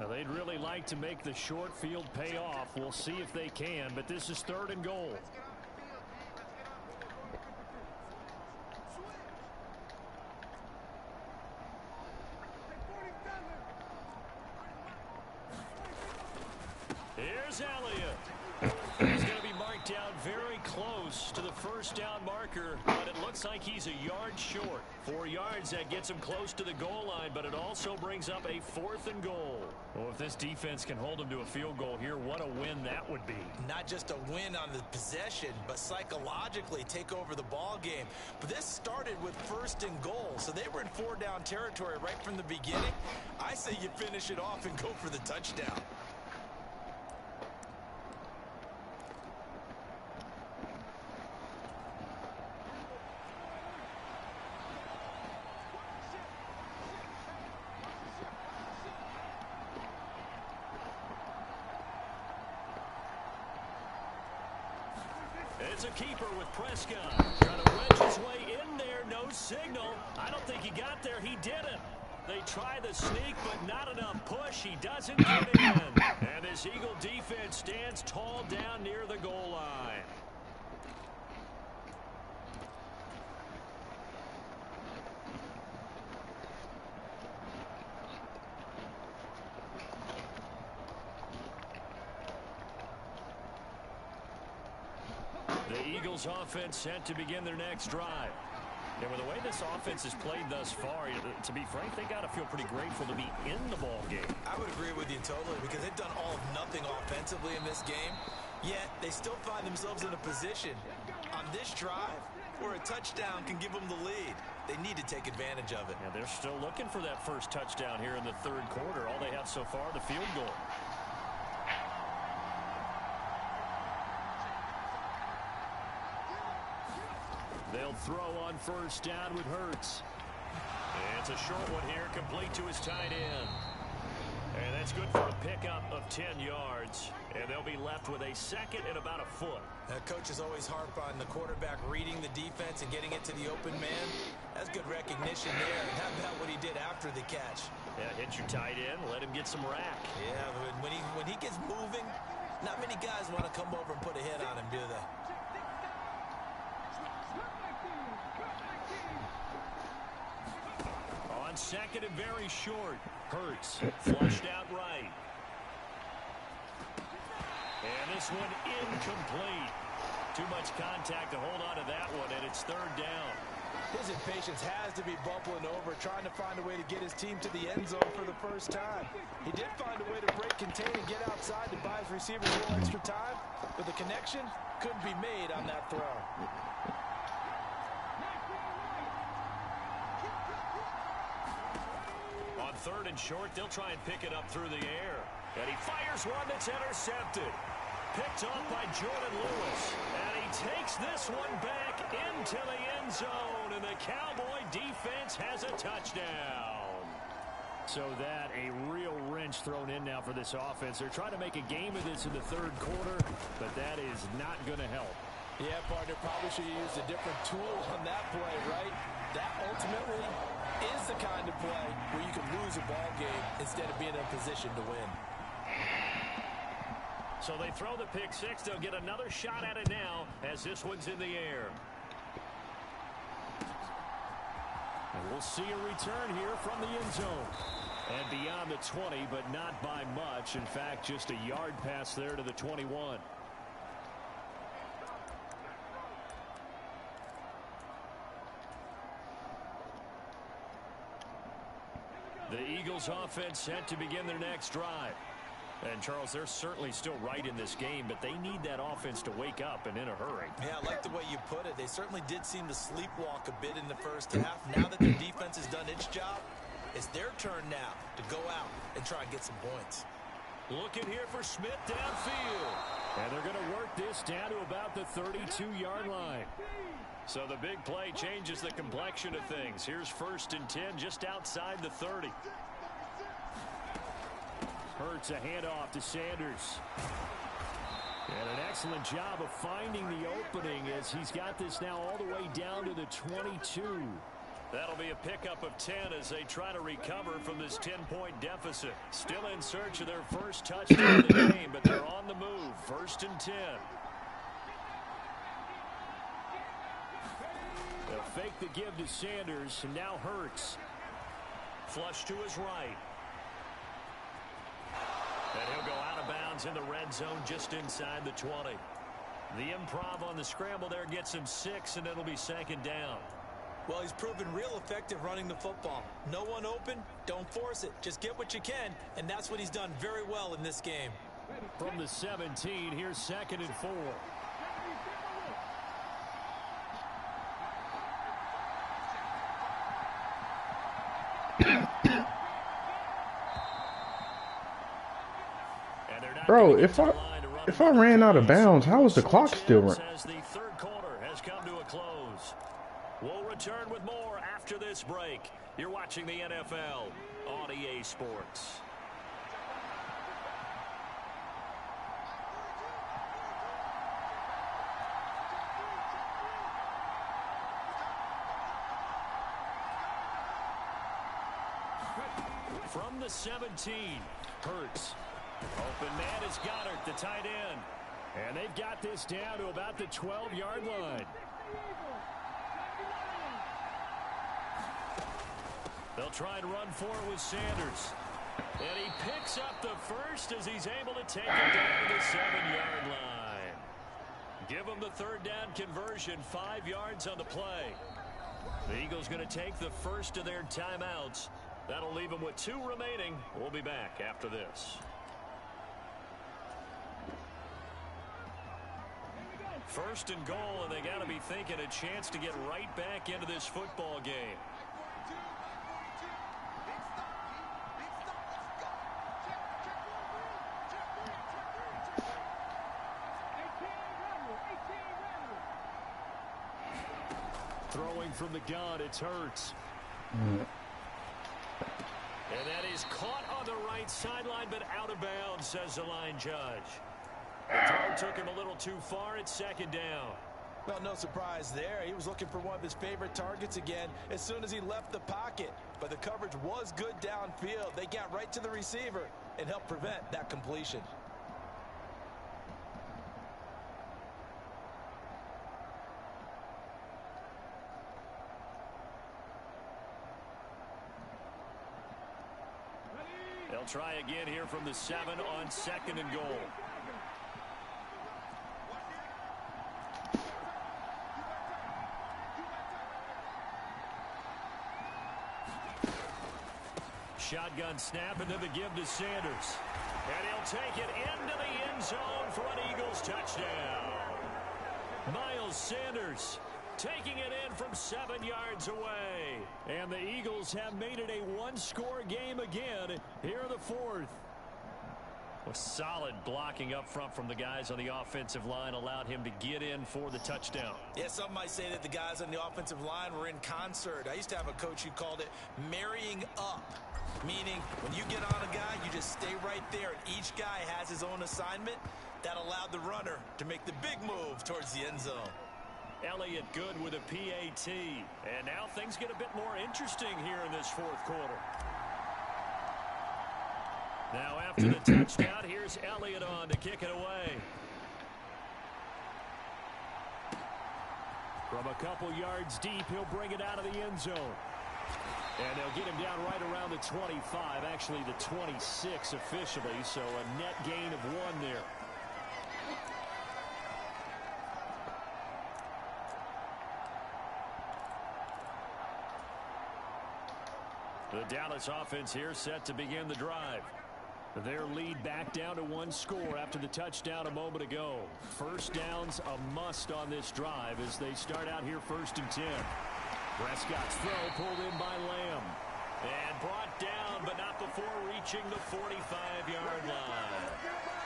Now, they'd really like to make the short field pay off. We'll see if they can, but this is 3rd and goal. Here's Elliott. He's going to be marked down very close to the 1st down marker, but it looks like he's a yard short. 4 yards, that gets him close to the goal line, but it also brings up a 4th and goal. Well, if this defense can hold him to a field goal here, what a win that would be. Not just a win on the possession, but psychologically take over the ball game. But this started with 1st and goal, so they were in 4-down territory right from the beginning. I say you finish it off and go for the touchdown. It's a keeper with Prescott. Trying to wedge his way in there. No signal. I don't think he got there. He didn't. They try the sneak, but not enough push. He doesn't get in. And this Eagle defense stands tall down near the goal line. The Eagles offense set to begin their next drive. And with the way this offense has played thus far, to be frank, they got to feel pretty grateful to be in the ball game. I would agree with you totally, because they've done all of nothing offensively in this game, yet they still find themselves in a position on this drive where a touchdown can give them the lead. They need to take advantage of it. And they're still looking for that first touchdown here in the 3rd quarter. All they out so far, the field goal. They'll throw on first down with Hurts. And it's a short one here, complete to his tight end. And that's good for a pickup of 10 yards. And they'll be left with a second and about a foot. Coaches always harp on the quarterback reading the defense and getting it to the open man. That's good recognition there. And how about what he did after the catch? Yeah, hit your tight end, let him get some rack. Yeah, but when he gets moving, not many guys want to come over and put a hit on him, do they? On second and very short. Hurts flushed out right. And this one incomplete. Too much contact to hold on to that one, and it's third down. His impatience has to be bubbling over, trying to find a way to get his team to the end zone for the first time. He did find a way to break contain and get outside to buy his receivers a little extra time, but the connection couldn't be made on that throw. On third and short, they'll try and pick it up through the air. And he fires one that's intercepted. Picked off by Jordan Lewis. And he takes this one back into the end zone. And the Cowboy defense has a touchdown. So that a real wrench thrown in now for this offense. They're trying to make a game of this in the third quarter, but that is not going to help. Yeah, partner, probably should have used a different tool on that play, right? That ultimately is the kind of play where you can lose a ball game instead of being in a position to win. So they throw the pick six. They'll get another shot at it now as this one's in the air. And we'll see a return here from the end zone. And beyond the 20, but not by much. In fact, just a yard pass there to the 21. The Eagles offense set to begin their next drive. And, Charles, they're certainly still right in this game, but they need that offense to wake up and in a hurry. Yeah, I like the way you put it. They certainly did seem to sleepwalk a bit in the first half. Now that their defense has done its job, it's their turn now to go out and try and get some points. Looking here for Smith downfield. And they're going to work this down to about the 32-yard line. So the big play changes the complexion of things. Here's first and 10 just outside the 30. Hurts a handoff to Sanders. And an excellent job of finding the opening as he's got this now all the way down to the 22. That'll be a pickup of 10 as they try to recover from this 10-point deficit. Still in search of their first touchdown of the game, but they're on the move. First and 10. They'll fake the give to Sanders, and now Hurts. Flush to his right. And he'll go out of bounds in the red zone just inside the 20. The improv on the scramble there gets him 6, and it'll be second down. Well, he's proven real effective running the football. No one open, don't force it. Just get what you can, and that's what he's done very well in this game. From the 17, here's second and 4. Bro, if I ran out of bounds, how is the clock still running? The third quarter has come to a close. We'll return with more after this break. You're watching the NFL on EA Sports. From the 17, Hurts. Open man is Goddard, the tight end. And they've got this down to about the 12-yard line. They'll try and run for it with Sanders. And he picks up the first as he's able to take it down to the 7-yard line. Give them the third down conversion, 5 yards on the play. The Eagles going to take the first of their timeouts. That'll leave them with 2 remaining. We'll be back after this. First and goal, and they got to be thinking a chance to get right back into this football game. Throwing from the gun, it's Hurts. And that is caught on the right sideline, but out of bounds, says the line judge. The throw took him a little too far. It's second down. Well, no surprise there. He was looking for one of his favorite targets again as soon as he left the pocket. But the coverage was good downfield. They got right to the receiver and helped prevent that completion. They'll try again here from the 7 on 2nd and goal. Shotgun snap and then the give to Sanders. And he'll take it into the end zone for an Eagles touchdown. Miles Sanders taking it in from 7 yards away. And the Eagles have made it a one-score game again here in the 4th. A solid blocking up front from the guys on the offensive line allowed him to get in for the touchdown. Yeah, some might say that the guys on the offensive line were in concert. I used to have a coach who called it marrying up, meaning when you get on a guy, you just stay right there, and each guy has his own assignment. That allowed the runner to make the big move towards the end zone. Elliott good with a PAT. And now things get a bit more interesting here in this 4th quarter. Now after the touchdown, here's Elliott on to kick it away. From a couple yards deep, he'll bring it out of the end zone. And they'll get him down right around the 25, actually the 26 officially, so a net gain of 1 there. The Dallas offense here set to begin the drive. Their lead back down to 1 score after the touchdown a moment ago. First down's a must on this drive as they start out here 1st and 10. Prescott's throw pulled in by Lamb. And brought down, but not before reaching the 45-yard line.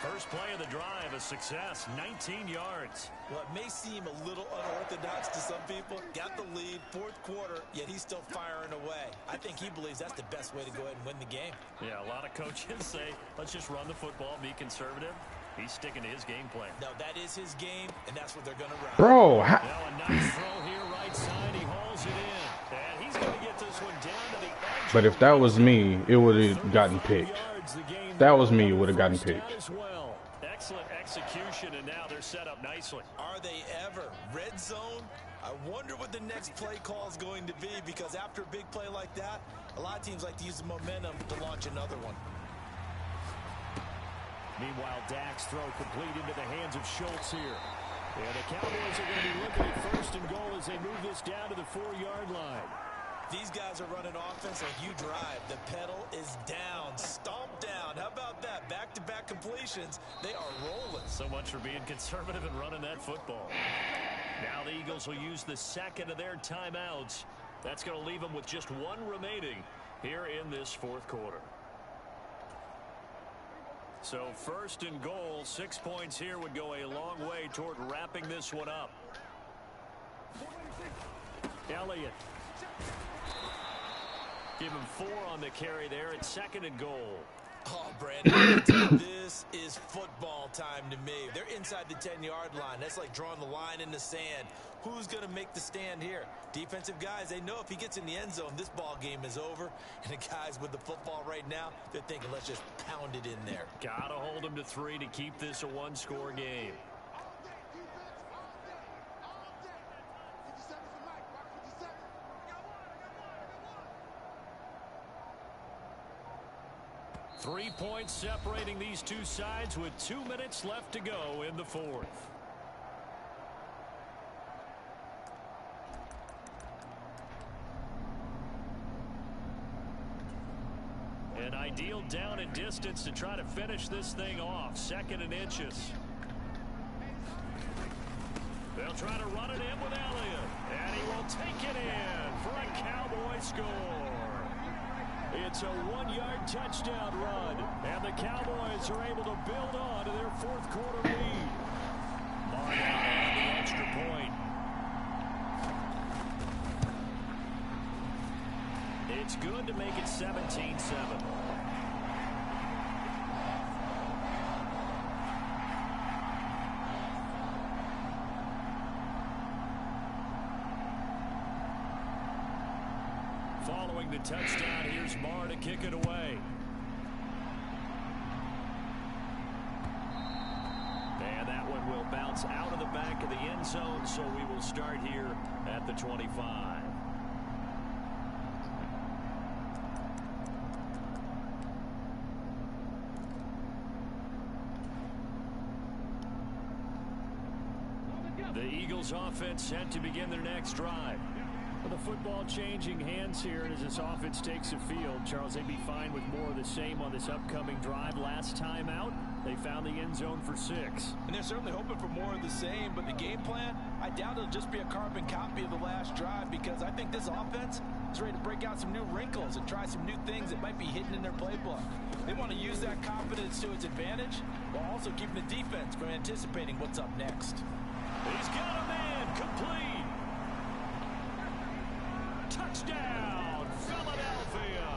First play of the drive, a success, 19 yards. Well, it may seem a little unorthodox to some people. Got the lead, 4th quarter, yet he's still firing away. I think he believes that's the best way to go ahead and win the game. Yeah, a lot of coaches say, let's just run the football, be conservative. He's sticking to his game plan. No, that is his game, and that's what they're going to run. Bro, now a nice throw here, right side. He hauls it in. And he's going to get this one down to the edge. but if that was me, it would have gotten picked. If that was me, it would have gotten picked. Well. Excellent execution, and now they're set up nicely. Are they ever? Red zone? I wonder what the next play call is going to be, because after a big play like that, a lot of teams like to use the momentum to launch another one. Meanwhile, Dak's throw complete into the hands of Schultz here. And the Cowboys are going to be looking at 1st and goal as they move this down to the 4-yard line. These guys are running offense like you drive. The pedal is down. Stomp down. How about that? Back-to-back completions. They are rolling. So much for being conservative and running that football. Now the Eagles will use the 2nd of their timeouts. That's going to leave them with just 1 remaining here in this 4th quarter. So 1st and goal, 6 points here would go a long way toward wrapping this one up. Elliott. Give him 4 on the carry there at 2nd and goal. Oh, Brandon, this is football time to me. They're inside the 10-yard line. That's like drawing the line in the sand. Who's going to make the stand here? Defensive guys, they know if he gets in the end zone, this ball game is over. And the guys with the football right now, they're thinking, let's just pound it in there. Got to hold him to 3 to keep this a 1-score game. Three points separating these two sides with 2 minutes left to go in the 4th. An ideal down and distance to try to finish this thing off. 2nd and inches. They'll try to run it in with Elliott. And he will take it in for a Cowboy score. It's a 1-yard touchdown run, and the Cowboys are able to build on to their 4th quarter lead. Martin on the extra point. It's good to make it 17-7. Following the touchdown, here's Marr to kick it away. And that one will bounce out of the back of the end zone, so we will start here at the 25. The Eagles offense set to begin their next drive. Well, the football changing hands here as this offense takes the field. Charles, they'd be fine with more of the same on this upcoming drive. Last time out, they found the end zone for 6. And they're certainly hoping for more of the same, but the game plan, I doubt it'll just be a carbon copy of the last drive, because I think this offense is ready to break out some new wrinkles and try some new things that might be hidden in their playbook. They want to use that confidence to its advantage while also keeping the defense from anticipating what's up next. He's got a man, complete. Touchdown, Philadelphia.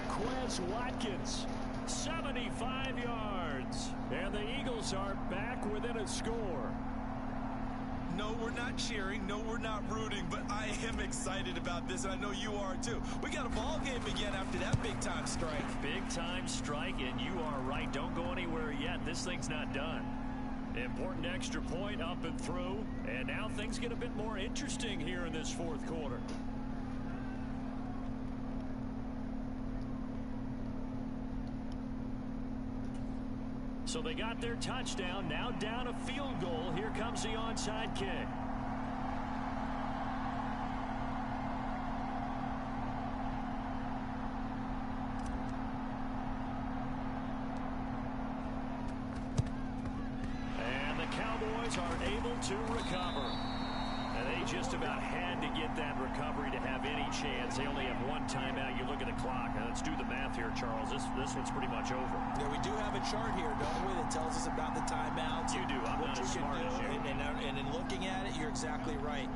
Quez Watkins, 75 yards. And the Eagles are back within a score. No, we're not cheering. No, we're not rooting. But I am excited about this, and I know you are too. We got a ball game again after that big-time strike. Big-time strike, and you are right. Don't go anywhere yet. This thing's not done. Important extra point up and through. And now things get a bit more interesting here in this fourth quarter. So they got their touchdown. Now down a field goal. Here comes the onside kick. And the Cowboys are able to recover. And they just about had to get that recovery to have any chance. They only have one timeout. You look at the clock. Now let's do the math here, Charles. This one's pretty much over. Yeah, we do have a chart here, don't we, that tells us about the timeouts. You do. I'm not as smart as you. And in looking at it, you're exactly right.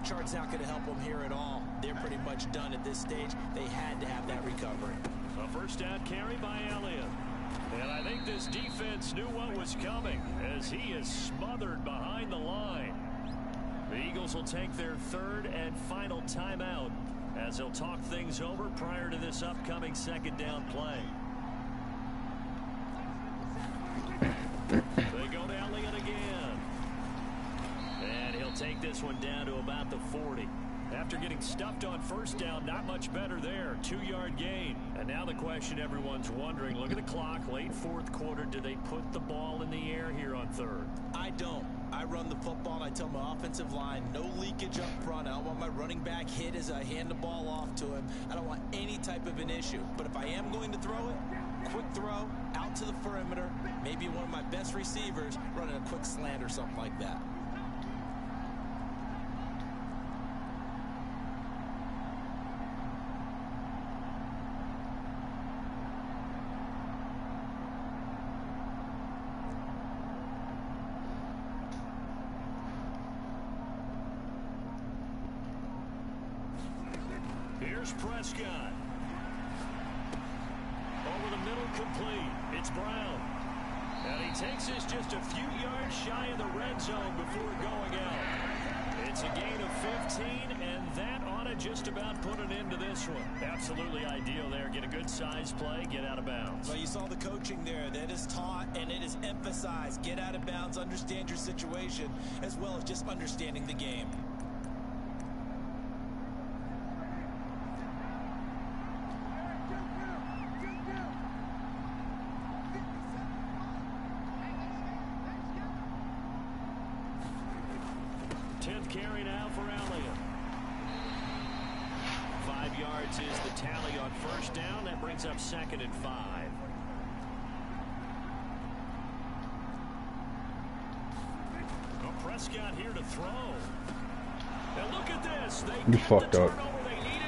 Chart's not going to help them here at all. They're pretty much done at this stage. They had to have that recovery. A first down carry by Elliott. And I think this defense knew what was coming as he is smothered behind the line. The Eagles will take their third and final timeout as they'll talk things over prior to this upcoming second down play. They go to Elliott again. And he'll take this one down to about the 40. After getting stuffed on first down, not much better there. 2-yard gain. And now the question everyone's wondering, look at the clock, late fourth quarter, do they put the ball in the air here on third? I don't. I run the football and I tell my offensive line, no leakage up front. I don't want my running back hit as I hand the ball off to him. I don't want any type of an issue. But if I am going to throw it, quick throw, out to the perimeter, maybe one of my best receivers running a quick slant or something like that. Here's Prescott. Over the middle, complete. It's Brown. And he takes this just a few yards shy of the red zone before going out. It's a gain of 15, and that ought to just about put an end to this one. Absolutely ideal there. Get a good size play, get out of bounds. Well, you saw the coaching there. That is taught and it is emphasized. Get out of bounds, understand your situation, as well as just understanding the game. Carry now for Elliott. 5 yards is the tally on first down. That brings up 2nd and 5. Well, Prescott here to throw. And look at this. You fucked up.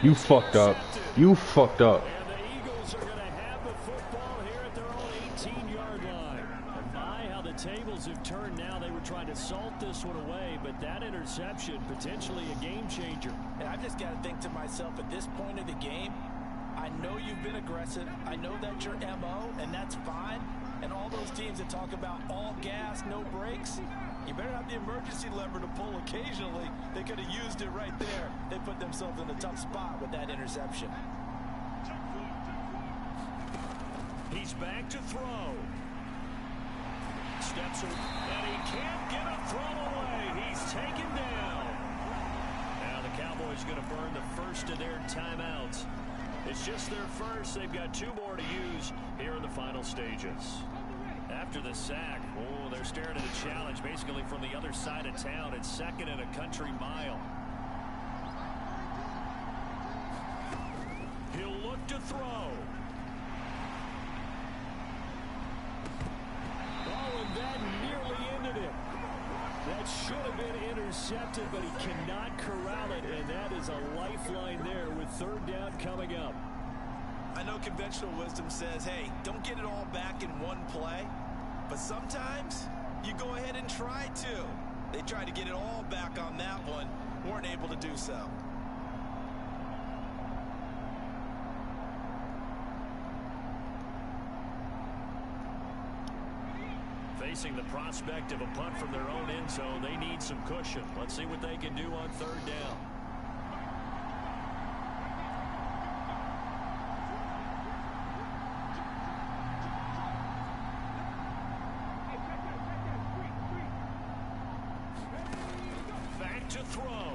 You fucked up. You fucked up. And the Eagles are going to have the football here at their own 18-yard line. And my, how the the tables have turned now. They were trying to salt this one away, but that interception, potentially a game changer. And I've just got to think to myself, at this point of the game, I know you've been aggressive. I know that's your MO, and that's fine. And all those teams that talk about all gas, no brakes, you better have the emergency lever to pull occasionally. They could have used it right there. They put themselves in a tough spot with that interception. He's back to throw. Steps away, and he can't get a throw away. He's taken down. Now the Cowboys going to burn the first of their timeouts. It's just their first. They've got 2 more to use here in the final stages. After the sack, they're staring at a challenge basically from the other side of town. It's 2nd and a country mile. He'll look to throw. And that nearly ended it. That should have been intercepted, but he cannot corral it, and that is a lifeline there with 3rd down coming up. I know conventional wisdom says, hey, don't get it all back in one play, but sometimes you go ahead and try to. They tried to get it all back on that one, weren't able to do so. Facing the prospect of a punt from their own end zone, they need some cushion. Let's see what they can do on 3rd down. Back to throw.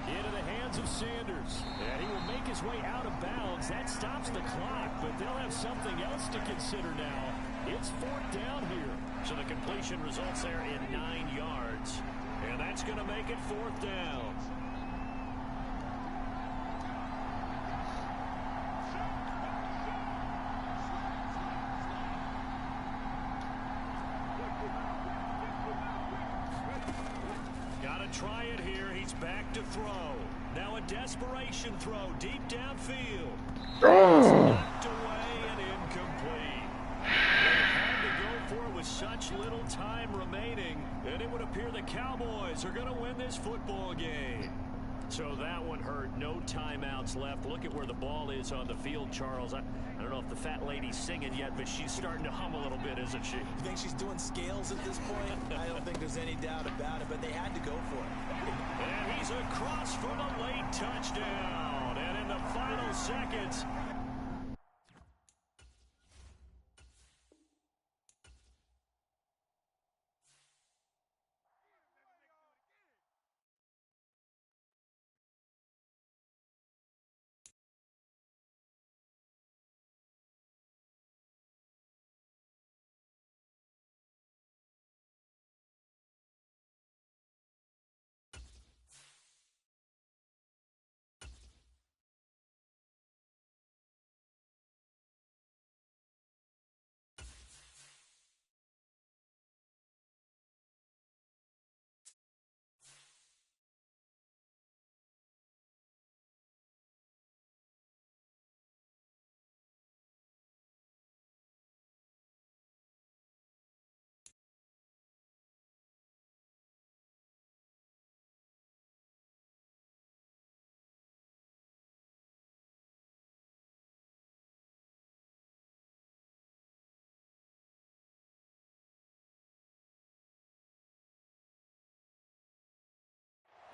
Into the hands of Sanders. And he will make his way out of bounds. That stops the clock, but they'll have something else to consider now. It's 4th down here. So the completion results there in 9 yards. And that's going to make it 4th down. Got to try it here. He's back to throw. Now a desperation throw deep downfield. Knocked away and incomplete. Had to go for it with such little time remaining, and it would appear the Cowboys are going to win this football game. So that one hurt. No timeouts left. Look at where the ball is on the field, Charles. I don't know if the fat lady's singing yet, but she's starting to hum a little bit, isn't she? You think she's doing scales at this point? I don't think there's any doubt about it, but they had to go for it. And he's across for the late touchdown. And in the final seconds,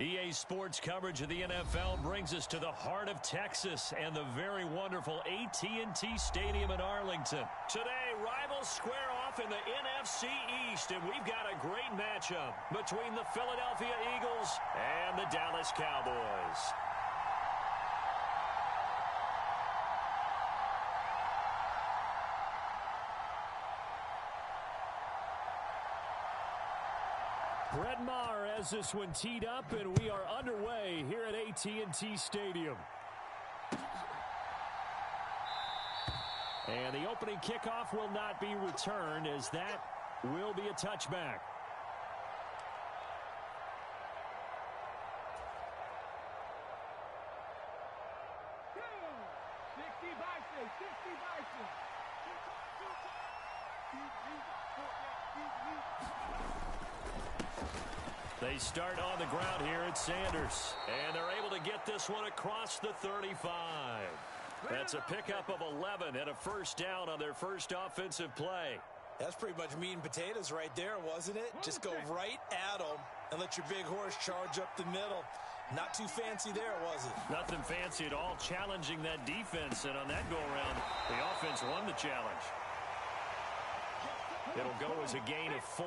EA Sports coverage of the NFL brings us to the heart of Texas and the very wonderful AT&T Stadium in Arlington. Today, rivals square off in the NFC East, and we've got a great matchup between the Philadelphia Eagles and the Dallas Cowboys. Brett Maher has this one teed up, and we are underway here at AT&T Stadium. And the opening kickoff will not be returned, as that will be a touchback. They start on the ground here at Sanders. And they're able to get this one across the 35. That's a pickup of 11 and a first down on their first offensive play. That's pretty much meat and potatoes right there, wasn't it? Just go right at them and let your big horse charge up the middle. Not too fancy there, was it? Nothing fancy at all, challenging that defense. And on that go-around, the offense won the challenge. It'll go as a gain of 4,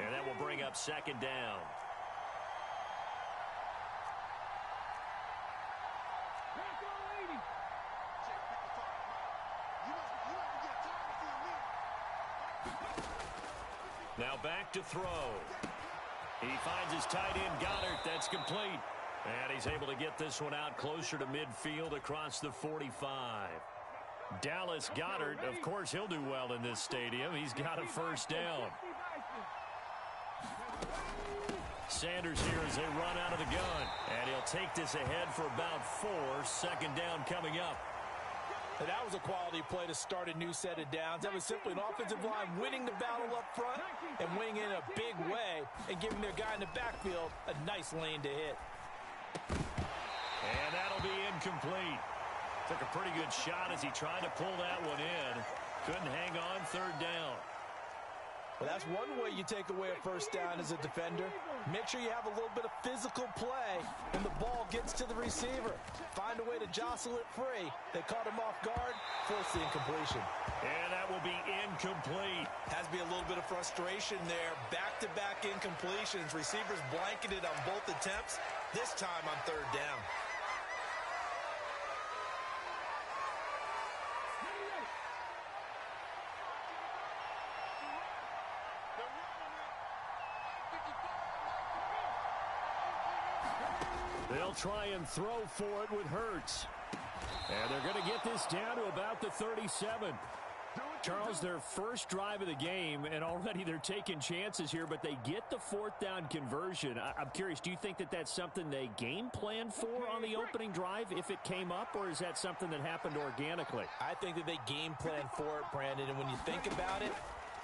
and that will bring up second down. Now back to throw. He finds his tight end, Goddard. That's complete. And he's able to get this one out closer to midfield across the 45. Dallas Goedert, of course, he'll do well in this stadium. He's got a first down. Sanders here as they run out of the gun. And he'll take this ahead for about 4. Second down coming up. And that was a quality play to start a new set of downs. That was simply an offensive line winning the battle up front and winning in a big way and giving their guy in the backfield a nice lane to hit. And that'll be incomplete. Took a pretty good shot as he tried to pull that one in. Couldn't hang on, third down. Well, that's one way you take away a first down as a defender. Make sure you have a little bit of physical play when the ball gets to the receiver. Find a way to jostle it free. They caught him off guard, force the incompletion. And that will be incomplete. Has to be a little bit of frustration there. Back-to-back incompletions. Receivers blanketed on both attempts, this time on third down. They'll try and throw for it with Hurts. And they're going to get this down to about the 37. Charles, their first drive of the game, and already they're taking chances here, but they get the fourth down conversion. I'm curious, do you think that that's something they game planned for on the opening drive if it came up, or is that something that happened organically? I think that they game planned for it, Brandon, and when you think about it,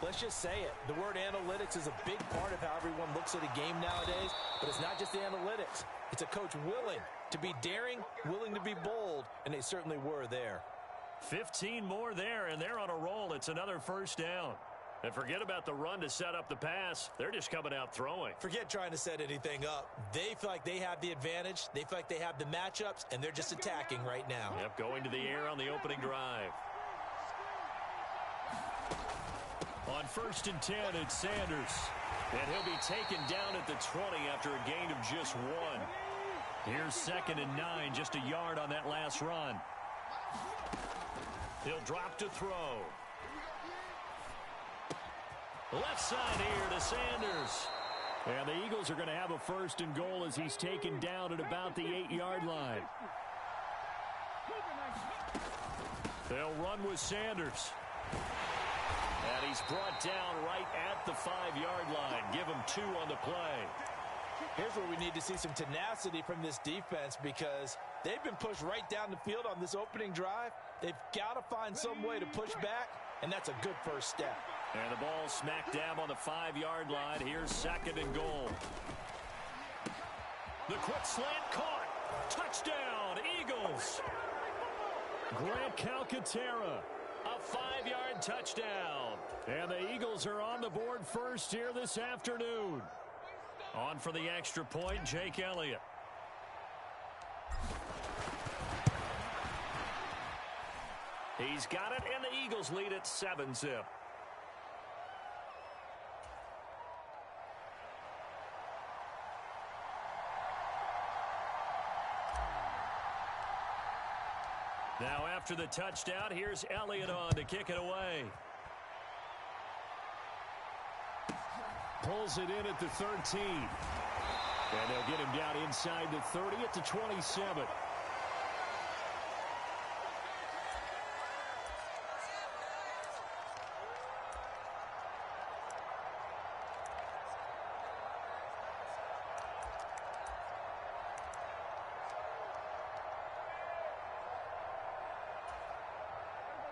let's just say it. The word analytics is a big part of how everyone looks at a game nowadays, but it's not just the analytics. It's a coach willing to be daring, willing to be bold, and they certainly were there. 15 more there, and they're on a roll. It's another first down. And forget about the run to set up the pass. They're just coming out throwing. Forget trying to set anything up. They feel like they have the advantage. They feel like they have the matchups, and they're just attacking right now. Yep, going to the air on the opening drive. On 1st and 10, it's Sanders. And he'll be taken down at the 20 after a gain of just 1. Here's 2nd and 9, just a yard on that last run. He'll drop to throw. Left side here to Sanders. And the Eagles are going to have a 1st and goal as he's taken down at about the 8-yard line. They'll run with Sanders. And he's brought down right at the 5-yard line. Give him 2 on the play. Here's where we need to see some tenacity from this defense because they've been pushed right down the field on this opening drive. They've got to find some way to push back, and that's a good first step. And the ball smack dab on the 5-yard line. Here's 2nd and goal. The quick slant caught. Touchdown, Eagles. Grant Calcaterra. A 5-yard touchdown. And the Eagles are on the board first here this afternoon. On for the extra point, Jake Elliott. He's got it, and the Eagles lead at 7-zip. Now after the touchdown, here's Elliott on to kick it away. Pulls it in at the 13. And they'll get him down inside the 30 at the 27.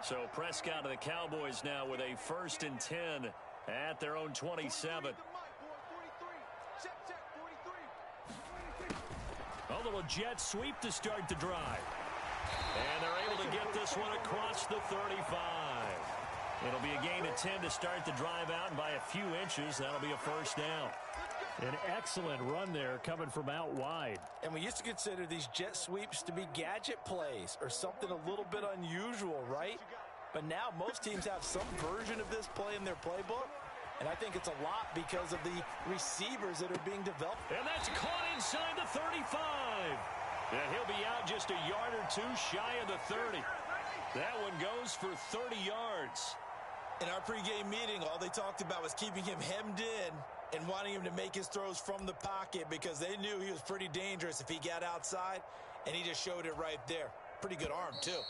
So Prescott of the Cowboys now with a 1st and 10 at their own 27. A little jet sweep to start the drive. And they're able to get this one across the 35. It'll be a gain of 10 to start the drive out, and by a few inches, that'll be a 1st down. An excellent run there coming from out wide. And we used to consider these jet sweeps to be gadget plays or something a little bit unusual, right? But now most teams have some version of this play in their playbook. And I think it's a lot because of the receivers that are being developed. And that's caught inside the 35. And he'll be out just a yard or two shy of the 30. That one goes for 30 yards. In our pregame meeting, all they talked about was keeping him hemmed in and wanting him to make his throws from the pocket because they knew he was pretty dangerous if he got outside, and he just showed it right there. Pretty good arm, too.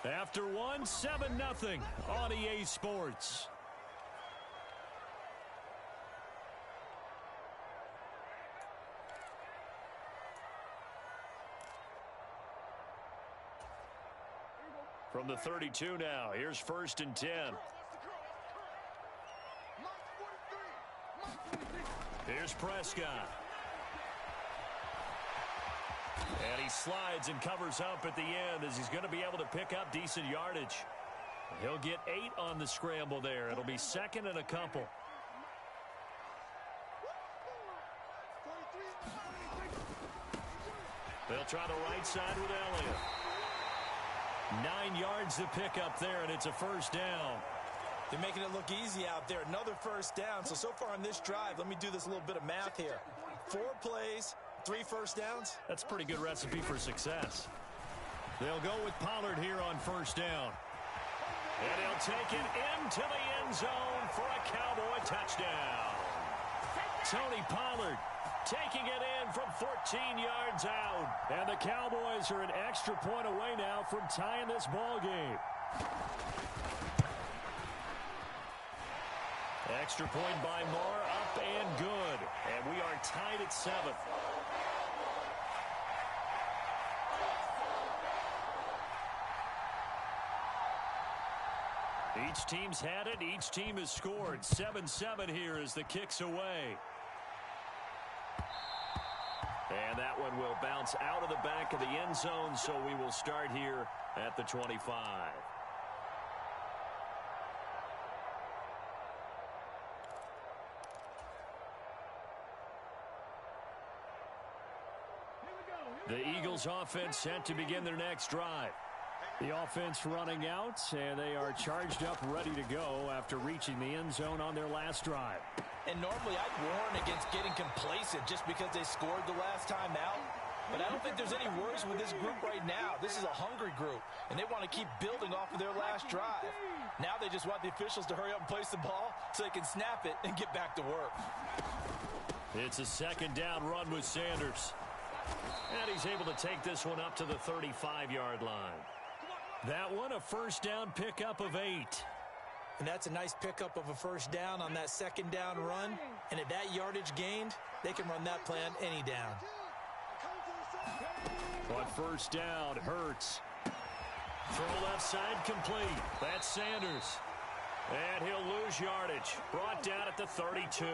After one, 7-0 on EA Sports. From the 32 now, here's 1st and 10. Here's Prescott. And he slides and covers up at the end as he's going to be able to pick up decent yardage. He'll get 8 on the scramble there. It'll be 2nd and a couple. They'll try the right side with Elliott. 9 yards to pick up there, and it's a 1st down. They're making it look easy out there. Another 1st down. So far on this drive, let me do this little bit of math here. 4 plays, 3 1st downs. That's a pretty good recipe for success. They'll go with Pollard here on 1st down. And he'll take it into the end zone for a Cowboy touchdown. Tony Pollard taking it in from 14 yards out. And the Cowboys are an extra point away now from tying this ball game. Extra point by Moore, up and good. And we are tied at 7. Each team's had it. Each team has scored. 7-7 here as the kick's away. And that one will bounce out of the back of the end zone, so we will start here at the 25. The Eagles offense set to begin their next drive. The offense running out, and they are charged up, ready to go after reaching the end zone on their last drive. And normally I'd warn against getting complacent just because they scored the last time out. But I don't think there's any worries with this group right now. This is a hungry group, and they want to keep building off of their last drive. Now they just want the officials to hurry up and place the ball so they can snap it and get back to work. It's a 2nd down run with Sanders. And he's able to take this one up to the 35-yard line. That one, a 1st down pickup of 8. And that's a nice pickup of a 1st down on that 2nd down run. And at that yardage gained, they can run that play on any down. On 1st down, Hurts. Throw left side complete. That's Sanders. And he'll lose yardage. Brought down at the 32.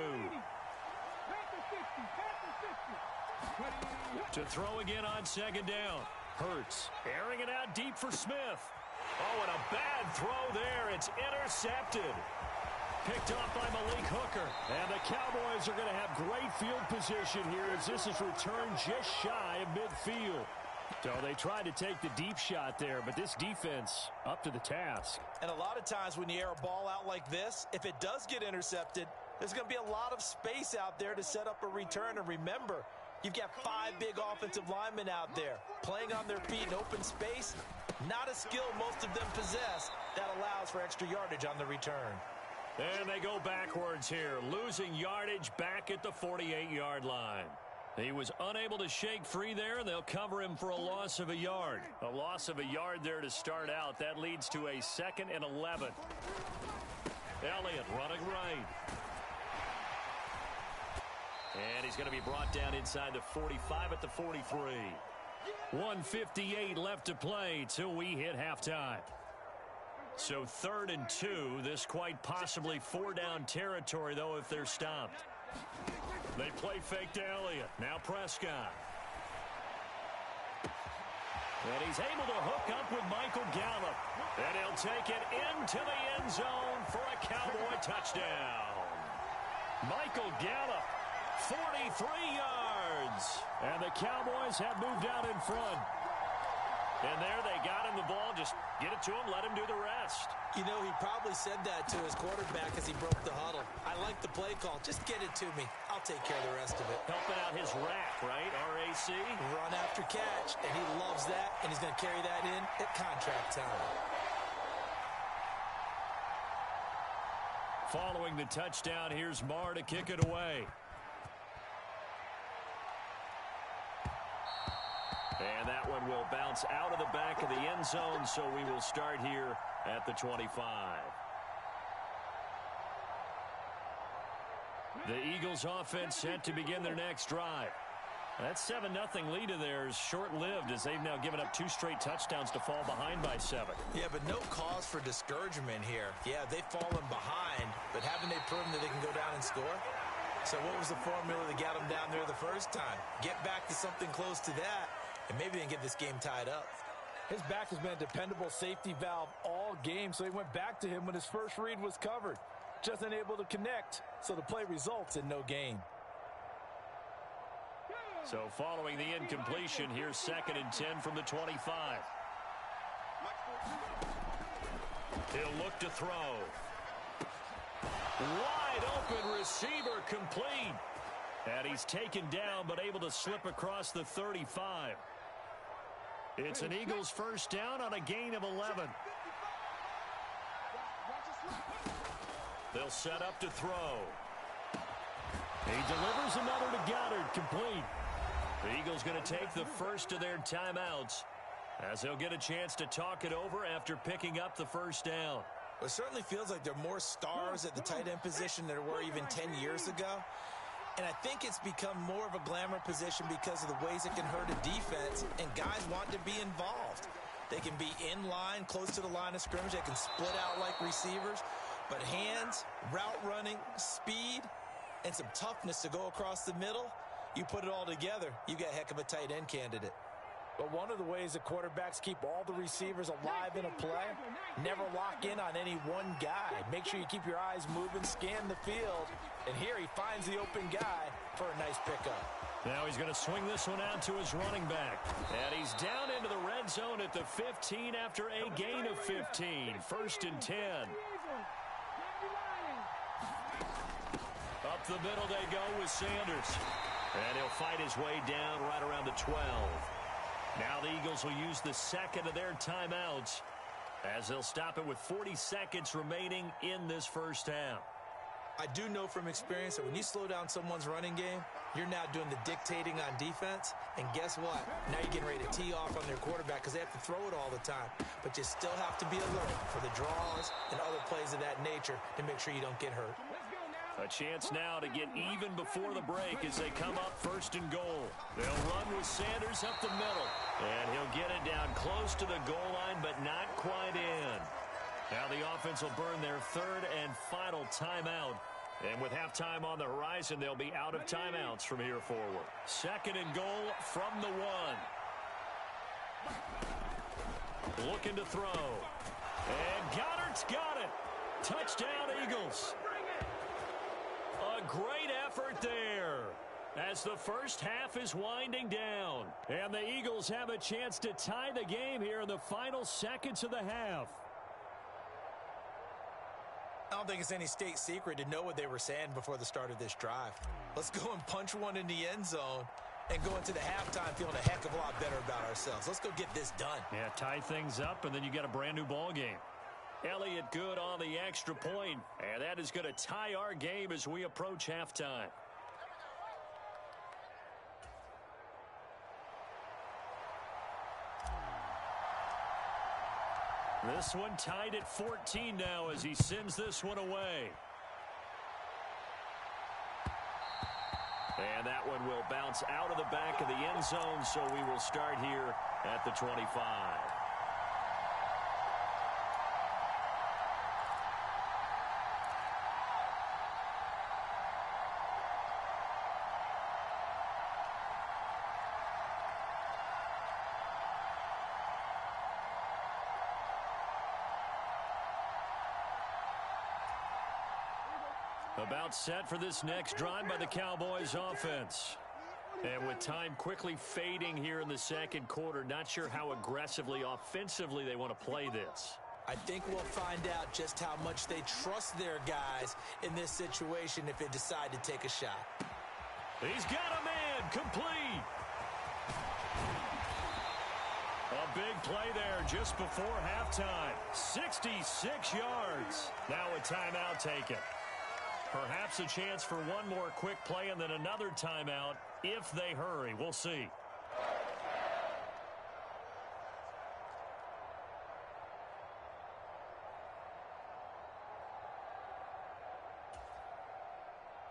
To throw again on 2nd down. Hurts airing it out deep for Smith. Oh, and a bad throw there. It's intercepted. Picked off by Malik Hooker. And the Cowboys are going to have great field position here as this is returned just shy of midfield. So they tried to take the deep shot there, but this defense up to the task. And a lot of times when you air a ball out like this, if it does get intercepted, there's going to be a lot of space out there to set up a return. And remember, you've got 5 big offensive linemen out there playing on their feet in open space. Not a skill most of them possess that allows for extra yardage on the return. And they go backwards here, losing yardage back at the 48-yard line. He was unable to shake free there, and they'll cover him for a loss of a yard. A loss of a yard there to start out. That leads to a 2nd and 11. Elliott running right. And he's going to be brought down inside the 45 at the 43. 1:58 left to play till we hit halftime. So 3rd and 2. This quite possibly 4-down territory, though, if they're stopped. They play fake to Elliott. Now Prescott. And he's able to hook up with Michael Gallup. And he'll take it into the end zone for a Cowboy touchdown. Michael Gallup, 43 yards. And the Cowboys have moved out in front. And there they got him the ball. Just get it to him, let him do the rest. You know, he probably said that to his quarterback as he broke the huddle. I like the play call. Just get it to me. I'll take care of the rest of it. Helping out his rack, right? RAC. Run after catch, and he loves that, and he's going to carry that in at contract time. Following the touchdown, here's Marr to kick it away. And that one will bounce out of the back of the end zone, so we will start here at the 25. The Eagles offense set to begin their next drive. That 7-0 lead of theirs short-lived as they've now given up 2 straight touchdowns to fall behind by 7. Yeah, but no cause for discouragement here. Yeah, they've fallen behind, but haven't they proven that they can go down and score? So what was the formula that got them down there the first time? Get back to something close to that, and maybe they can get this game tied up. His back has been a dependable safety valve all game, so he went back to him when his first read was covered. Just unable to connect, so the play results in no gain. So following the incompletion, here's 2nd and 10 from the 25. He'll look to throw. Wide open receiver complete. And he's taken down but able to slip across the 35. It's an Eagles first down on a gain of 11. They'll set up to throw. He delivers another to Goddard, complete. The Eagles going to take the first of their timeouts as they'll get a chance to talk it over after picking up the first down. It certainly feels like there are more stars at the tight end position than there were even 10 years ago. And I think it's become more of a glamour position because of the ways it can hurt a defense, and guys want to be involved. They can be in line, close to the line of scrimmage. They can split out like receivers. But hands, route running, speed, and some toughness to go across the middle, you put it all together, you got a heck of a tight end candidate. But one of the ways that quarterbacks keep all the receivers alive in a play, never lock in on any one guy. Make sure you keep your eyes moving, scan the field, and here he finds the open guy for a nice pickup. Now he's going to swing this one out to his running back. And he's down into the red zone at the 15 after a gain of 15. 1st and 10. Up the middle they go with Sanders. And he'll fight his way down right around the 12. Now the Eagles will use the second of their timeouts as they'll stop it with 40 seconds remaining in this first half. I do know from experience that when you slow down someone's running game, you're now doing the dictating on defense. And guess what? Now you're getting ready to tee off on their quarterback because they have to throw it all the time. But you still have to be alert for the draws and other plays of that nature to make sure you don't get hurt. A chance now to get even before the break as they come up 1st and goal. They'll run with Sanders up the middle. And he'll get it down close to the goal line, but not quite in. Now the offense will burn their 3rd and final timeout. And with halftime on the horizon, they'll be out of timeouts from here forward. 2nd and goal from the 1. Looking to throw. And Goddard's got it. Touchdown, Eagles. A great effort there as the first half is winding down. And the Eagles have a chance to tie the game here in the final seconds of the half. I don't think it's any state secret to know what they were saying before the start of this drive. Let's go and punch one in the end zone and go into the halftime feeling a heck of a lot better about ourselves. Let's go get this done. Yeah, tie things up, and then you get a brand new ball game. Elliott good on the extra point, and that is going to tie our game as we approach halftime. This one tied at 14 now as he sends this one away. And that one will bounce out of the back of the end zone, so we will start here at the 25. About set for this next drive by the Cowboys offense. And with time quickly fading here in the second quarter, not sure how aggressively, offensively they want to play this. I think we'll find out just how much they trust their guys in this situation if they decide to take a shot. He's got a man, complete. A big play there just before halftime. 66 yards. Now a timeout taken. Perhaps a chance for one more quick play and then another timeout if they hurry. We'll see.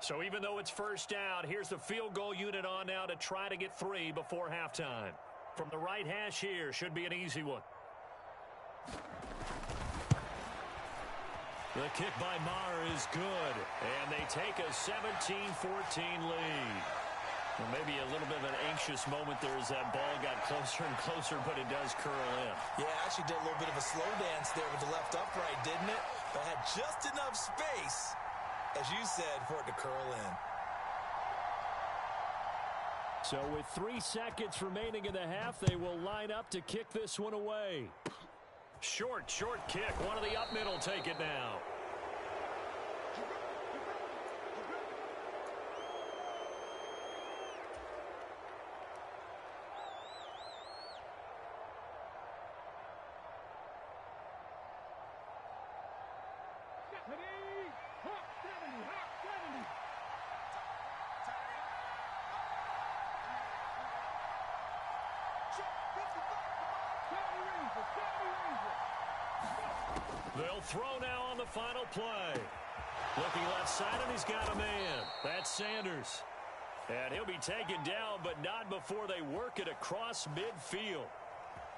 So even though it's first down, here's the field goal unit on now to try to get 3 before halftime. From the right hash here, should be an easy one. The kick by Maher is good, and they take a 17-14 lead. Well, maybe a little bit of an anxious moment there as that ball got closer and closer, but it does curl in. Yeah, actually did a little bit of a slow dance there with the left upright, didn't it? But had just enough space, as you said, for it to curl in. So with 3 seconds remaining in the half, they will line up to kick this one away. Short kick. One of the up middle take it now. They'll throw now on the final play. Looking left side, and he's got a man. That's Sanders. And he'll be taken down, but not before they work it across midfield.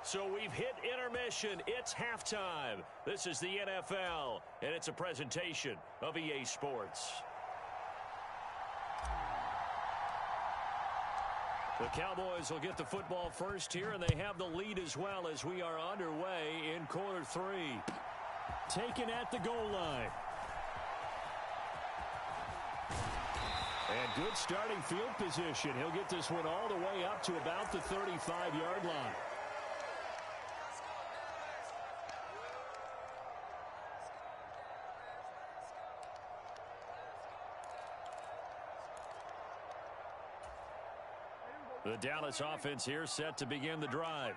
So we've hit intermission. It's halftime. This is the NFL, and it's a presentation of EA Sports. The Cowboys will get the football first here, and they have the lead as well as we are underway in quarter 3. Taken at the goal line. And good starting field position. He'll get this one all the way up to about the 35-yard line. The Dallas offense here set to begin the drive.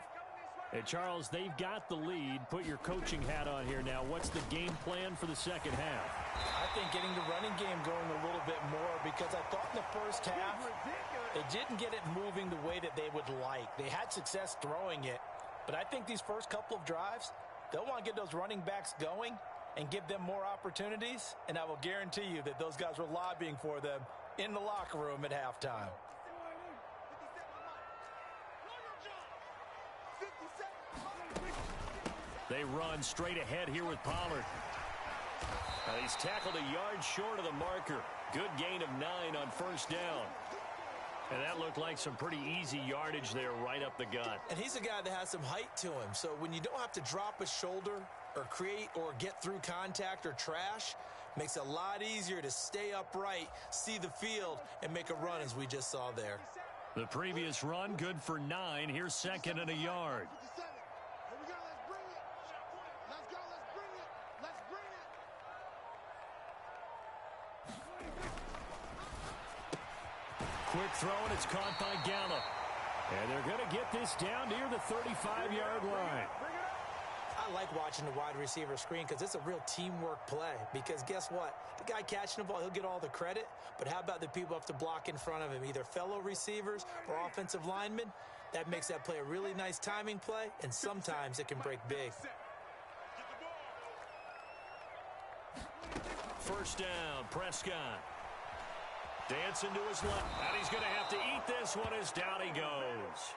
Hey, Charles, they've got the lead. Put your coaching hat on here now. What's the game plan for the second half? I think getting the running game going a little bit more, because I thought in the first half they didn't get it moving the way that they would like. They had success throwing it, but I think these first couple of drives, they'll want to get those running backs going and give them more opportunities, and I will guarantee you that those guys were lobbying for them in the locker room at halftime. They run straight ahead here with Pollard. He's tackled a yard short of the marker. Good gain of 9 on first down. And that looked like some pretty easy yardage there right up the gut. And he's a guy that has some height to him. So when you don't have to drop a shoulder or create or get through contact or trash, makes it a lot easier to stay upright, see the field, and make a run as we just saw there. The previous run good for 9. Here's second and a yard. Quick throw, and it's caught by Gallup. And they're going to get this down near the 35-yard line. I like watching the wide receiver screen because it's a real teamwork play. Because guess what? The guy catching the ball, he'll get all the credit. But how about the people who have to block in front of him, either fellow receivers or offensive linemen? That makes that play a really nice timing play, and sometimes it can break big. First down, Prescott. Dancing to his left, and he's going to have to eat this one as down he goes.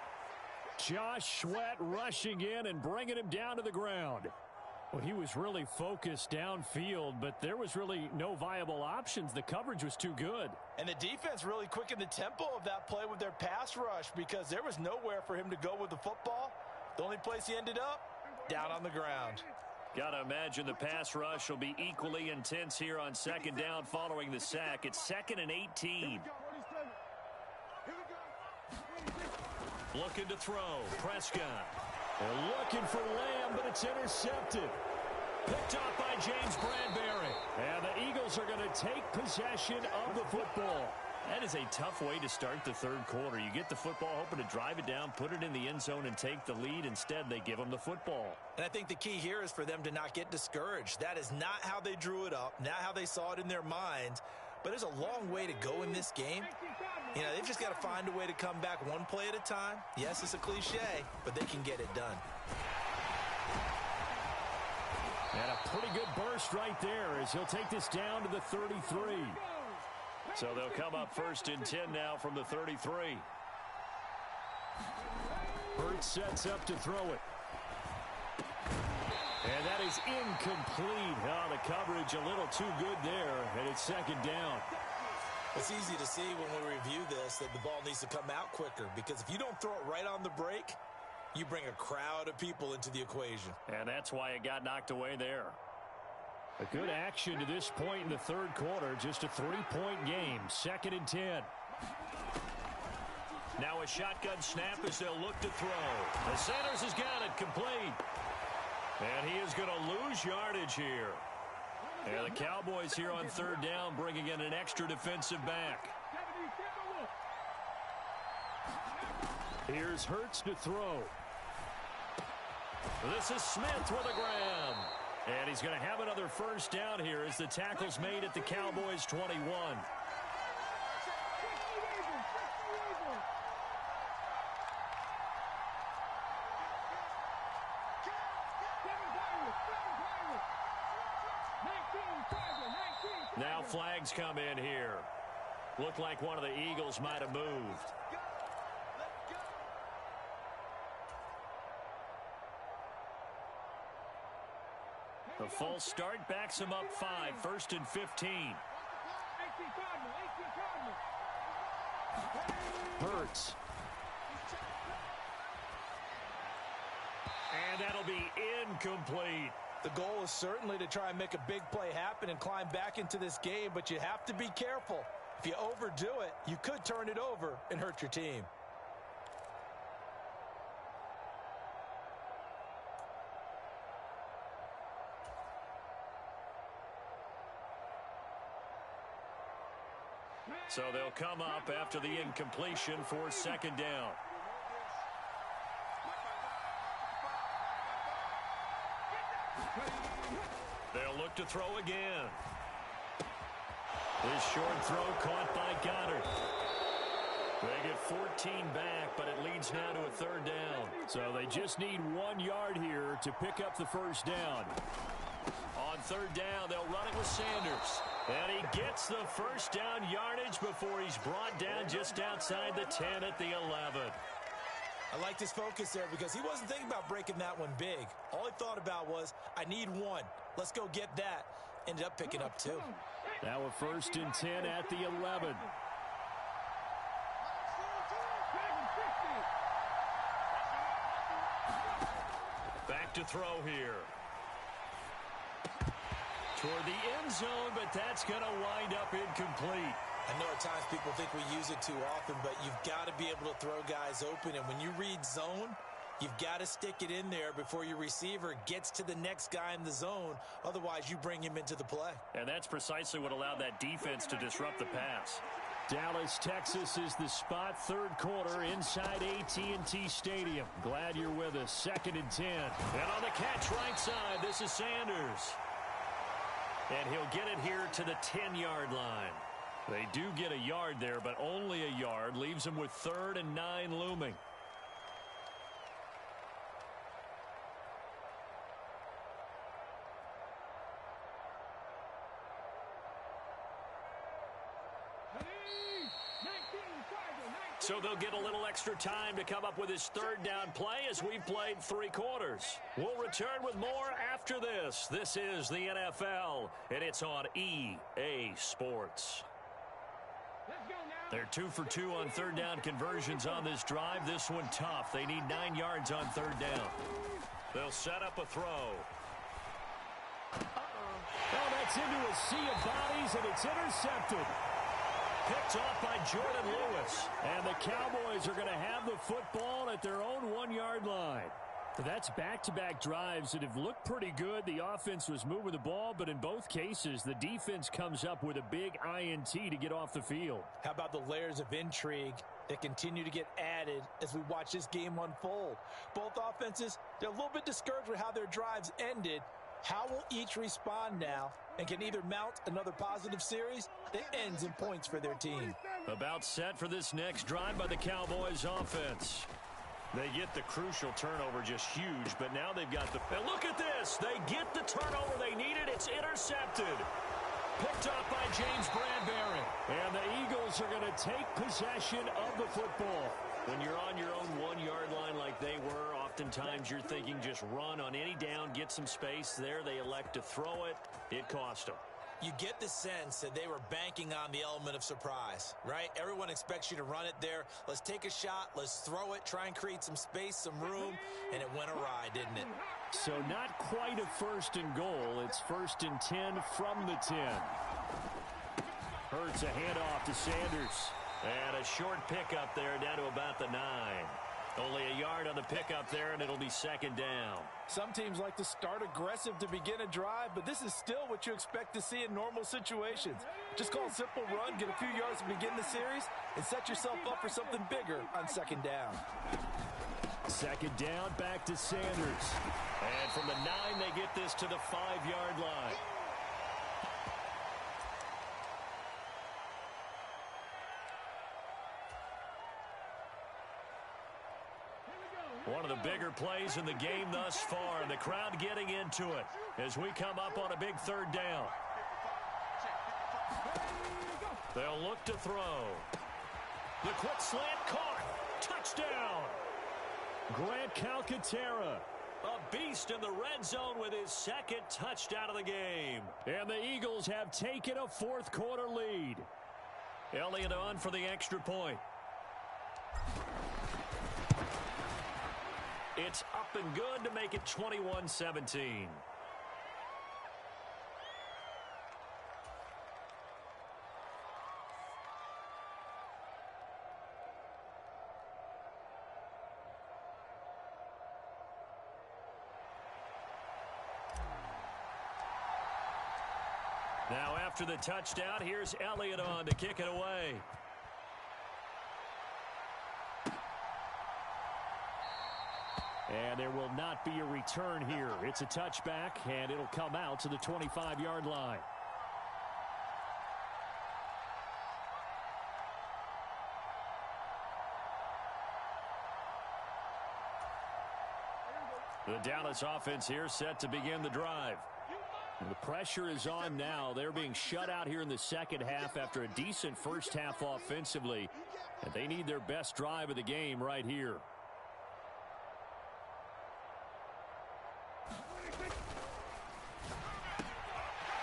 Josh Sweat rushing in and bringing him down to the ground. Well, he was really focused downfield, but there was really no viable options. The coverage was too good. And the defense really quickened the tempo of that play with their pass rush, because there was nowhere for him to go with the football. The only place he ended up, down on the ground. Gotta imagine the pass rush will be equally intense here on second down following the sack. It's 2nd and 18. Looking to throw. Prescott. They're looking for Lamb, but it's intercepted. Picked off by James Bradbury. And the Eagles are going to take possession of the football. That is a tough way to start the third quarter. You get the football, hoping to drive it down, put it in the end zone, and take the lead. Instead, they give them the football. And I think the key here is for them to not get discouraged. That is not how they drew it up, not how they saw it in their minds. But there's a long way to go in this game. You know, they've just got to find a way to come back one play at a time. Yes, it's a cliche, but they can get it done. And a pretty good burst right there as he'll take this down to the 33. So they'll come up 1st and 10 now from the 33. Hurts sets up to throw it. And that is incomplete. Oh, the coverage a little too good there, and it's 2nd down. It's easy to see when we review this that the ball needs to come out quicker, because if you don't throw it right on the break, you bring a crowd of people into the equation. And that's why it got knocked away there. A good action to this point in the third quarter. Just a 3-point game. 2nd and 10. Now a shotgun snap as they'll look to throw. The Sanders has got it complete. And he is going to lose yardage here. And the Cowboys here on 3rd down bringing in an extra defensive back. Here's Hurts to throw. This is Smith with a grab. And he's going to have another 1st down here as the tackle's made at the Cowboys' 21. Now flags come in here. Looked like one of the Eagles might have moved. The false start backs him up 5. 1st and 15. Hurts. And that'll be incomplete. The goal is certainly to try and make a big play happen and climb back into this game, but you have to be careful. If you overdo it, you could turn it over and hurt your team. So they'll come up after the incompletion for 2nd down. They'll look to throw again. This short throw caught by Goddard. They get 14 back, but it leads now to a 3rd down. So they just need 1 yard here to pick up the 1st down. On 3rd down, they'll run it with Sanders. And he gets the 1st down yardage before he's brought down just outside the 10 at the 11. I liked his focus there because he wasn't thinking about breaking that one big. All he thought about was, I need 1. Let's go get that. Ended up picking up 2. Now a 1st and 10 at the 11. Back to throw here. Toward the end zone, but that's going to wind up incomplete. I know at times people think we use it too often, but you've got to be able to throw guys open. And when you read zone, you've got to stick it in there before your receiver gets to the next guy in the zone. Otherwise, you bring him into the play. And that's precisely what allowed that defense to disrupt the pass. Dallas, Texas is the spot. 3rd quarter inside AT&T Stadium. Glad you're with us. 2nd and 10. And on the catch right side, this is Sanders. And he'll get it here to the 10-yard line. They do get a yard there, but only a yard. Leaves them with 3rd and 9 looming. So they'll get a little extra time to come up with his 3rd down play as we've played 3 quarters. We'll return with more after this. This is the NFL, and it's on EA Sports. They're 2 for 2 on 3rd down conversions on this drive. This one tough. They need 9 yards on 3rd down. They'll set up a throw. Gets into a sea of bodies, and it's intercepted. Picked off by Jordan Lewis. And the Cowboys are going to have the football at their own 1-yard line. That's back-to-back drives that have looked pretty good. The offense was moving the ball, but in both cases, the defense comes up with a big INT to get off the field. How about the layers of intrigue that continue to get added as we watch this game unfold? Both offenses, they're a little bit discouraged with how their drives ended. How will each respond now and can either mount another positive series that ends in points for their team? About set for this next drive by the Cowboys offense. They get the crucial turnover, just huge, but now they've got the... And look at this. They get the turnover they needed. It's intercepted. Picked up by James Bradbury. And the Eagles are going to take possession of the football. When you're on your own 1-yard line like they were, oftentimes you're thinking just run on any down, get some space. There they elect to throw it. It cost them. You get the sense that they were banking on the element of surprise, right? Everyone expects you to run it there. Let's take a shot. Let's throw it. Try and create some space, some room. And it went awry, didn't it? So not quite a 1st and goal. It's 1st and 10 from the 10. Hurts a handoff to Sanders. And a short pickup there down to about the 9. Only a yard on the pickup there, and it'll be 2nd down. Some teams like to start aggressive to begin a drive, but this is still what you expect to see in normal situations. Just call a simple run, get a few yards to begin the series, and set yourself up for something bigger on 2nd down. 2nd down, back to Sanders. And from the 9, they get this to the 5-yard line. One of the bigger plays in the game thus far, and the crowd getting into it as we come up on a big 3rd down. They'll look to throw. The quick slant caught. Touchdown. Grant Calcaterra, a beast in the red zone with his 2nd touchdown of the game. And the Eagles have taken a 4th quarter lead. Elliott on for the extra point. It's up and good to make it 21-17. Now after the touchdown, here's Elliott on to kick it away. And there will not be a return here. It's a touchback, and it'll come out to the 25-yard line. The Dallas offense here set to begin the drive. And the pressure is on now. They're being shut out here in the 2nd half after a decent 1st half offensively. And they need their best drive of the game right here.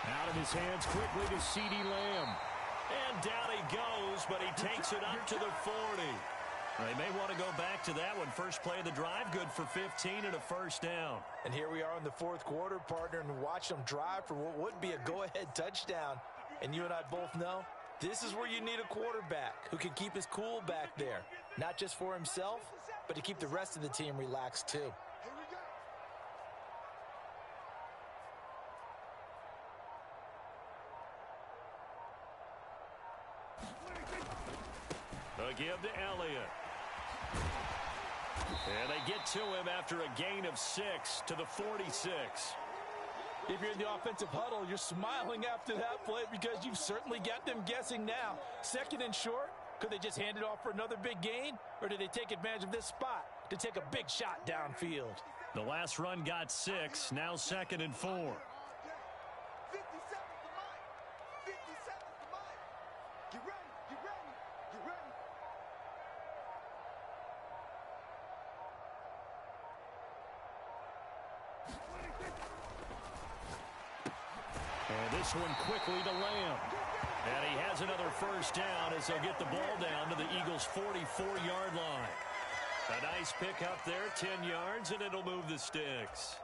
Out of his hands quickly to CeeDee Lamb. And down he goes, but he takes it up to the 40. They may want to go back to that one. First play of the drive, good for 15 and a 1st down. And here we are in the 4th quarter, partner, and watch them drive for what would be a go-ahead touchdown. And you and I both know this is where you need a quarterback who can keep his cool back there. Not just for himself, but to keep the rest of the team relaxed too. The give to Elliott. And they get to him after a gain of 6 to the 46. If you're in the offensive huddle, you're smiling after that play because you've certainly got them guessing now. 2nd and short, could they just hand it off for another big gain? Or do they take advantage of this spot to take a big shot downfield? The last run got 6, now 2nd and 4. And this one quickly to Lamb. And he has another 1st down as they'll get the ball down to the Eagles' 44-yard line. A nice pick up there, 10 yards, and it'll move the sticks.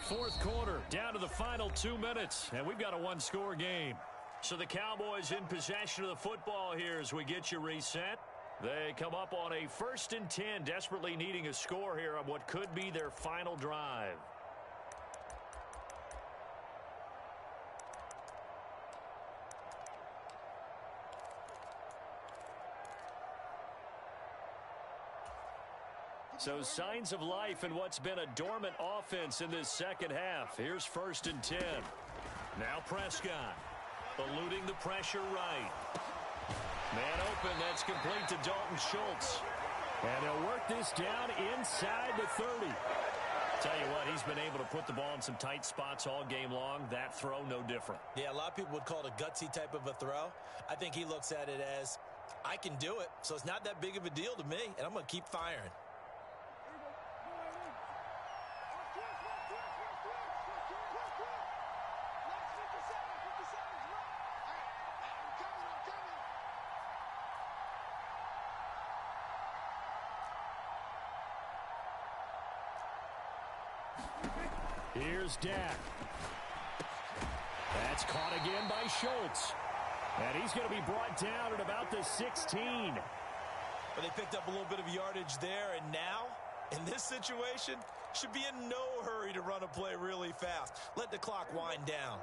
Fourth quarter, down to the final 2 minutes, and we've got a one-score game. So the Cowboys in possession of the football here as we get you reset. They come up on a 1st and 10, desperately needing a score here on what could be their final drive. So signs of life in what's been a dormant offense in this second half. Here's 1st and 10. Now Prescott, eluding the pressure right. Man open, that's complete to Dalton Schultz. And they'll work this down inside the 30. Tell you what, he's been able to put the ball in some tight spots all game long. That throw, no different. Yeah, a lot of people would call it a gutsy type of a throw. I think he looks at it as, I can do it, so it's not that big of a deal to me, and I'm going to keep firing. Here's Dak. That's caught again by Schultz. And he's going to be brought down at about the 16. But they picked up a little bit of yardage there, and now, in this situation, should be in no hurry to run a play really fast. Let the clock wind down.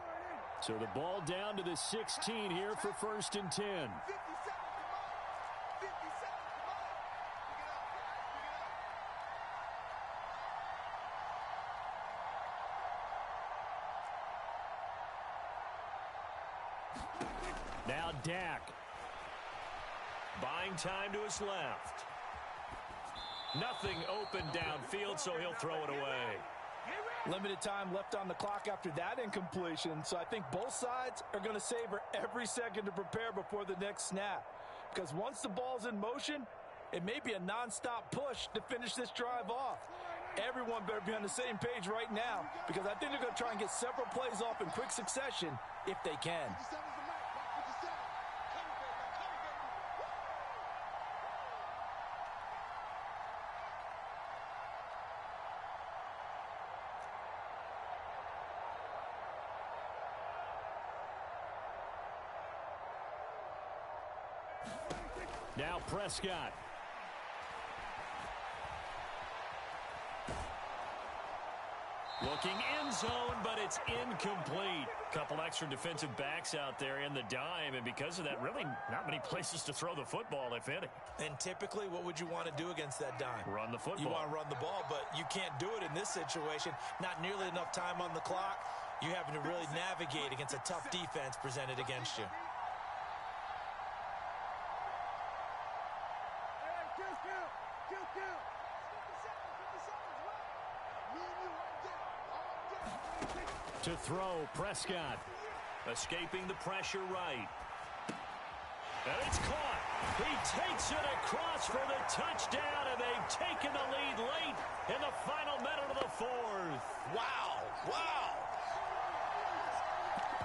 So the ball down to the 16 here for 1st and 10. Now Dak. Buying time to his left. Nothing open downfield, so he'll throw it away. Limited time left on the clock after that incompletion, so I think both sides are going to savor every second to prepare before the next snap. Because once the ball's in motion, it may be a nonstop push to finish this drive off. Everyone better be on the same page right now, because I think they're going to try and get several plays off in quick succession if they can. Now Prescott. Looking end zone, but it's incomplete. Couple extra defensive backs out there in the dime, and because of that, really not many places to throw the football, if any. And typically, what would you want to do against that dime? Run the football. You want to run the ball, but you can't do it in this situation. Not nearly enough time on the clock. You're having to really navigate against a tough defense presented against you. To throw, Prescott. Escaping the pressure right. And it's caught. He takes it across for the touchdown, and they've taken the lead late in the final minute of the fourth. Wow. Wow.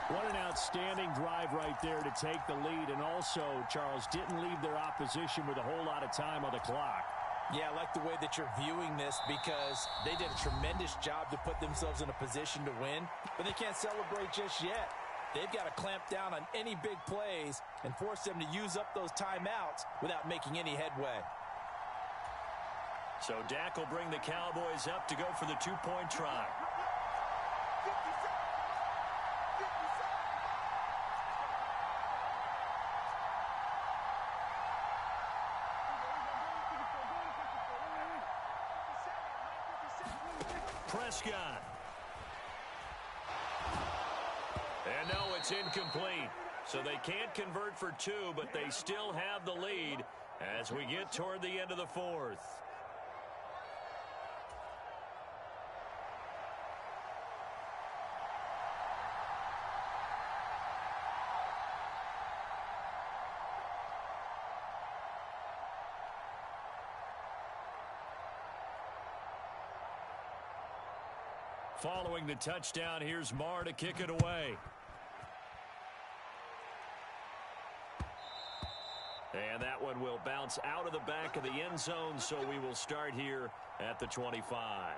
What an outstanding drive right there to take the lead, and also, Charles, didn't leave their opposition with a whole lot of time on the clock. Yeah, I like the way that you're viewing this, because they did a tremendous job to put themselves in a position to win, but they can't celebrate just yet. They've got to clamp down on any big plays and force them to use up those timeouts without making any headway. So Dak will bring the Cowboys up to go for the two-point try. Prescott. And no, it's incomplete. So they can't convert for two, but they still have the lead as we get toward the end of the fourth. Following the touchdown, here's Marr to kick it away. And that one will bounce out of the back of the end zone, so we will start here at the 25.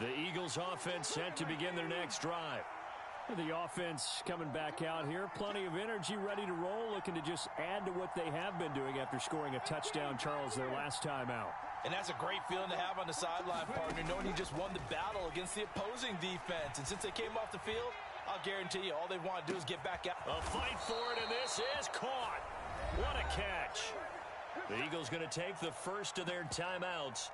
The Eagles offense set to begin their next drive. The offense coming back out here. Plenty of energy, ready to roll, looking to just add to what they have been doing after scoring a touchdown, Charles, their last time out. And that's a great feeling to have on the sideline, partner, knowing you just won the battle against the opposing defense. And since they came off the field, I'll guarantee you all they want to do is get back out. A fight for it, and this is caught. What a catch. The Eagles going to take the first of their timeouts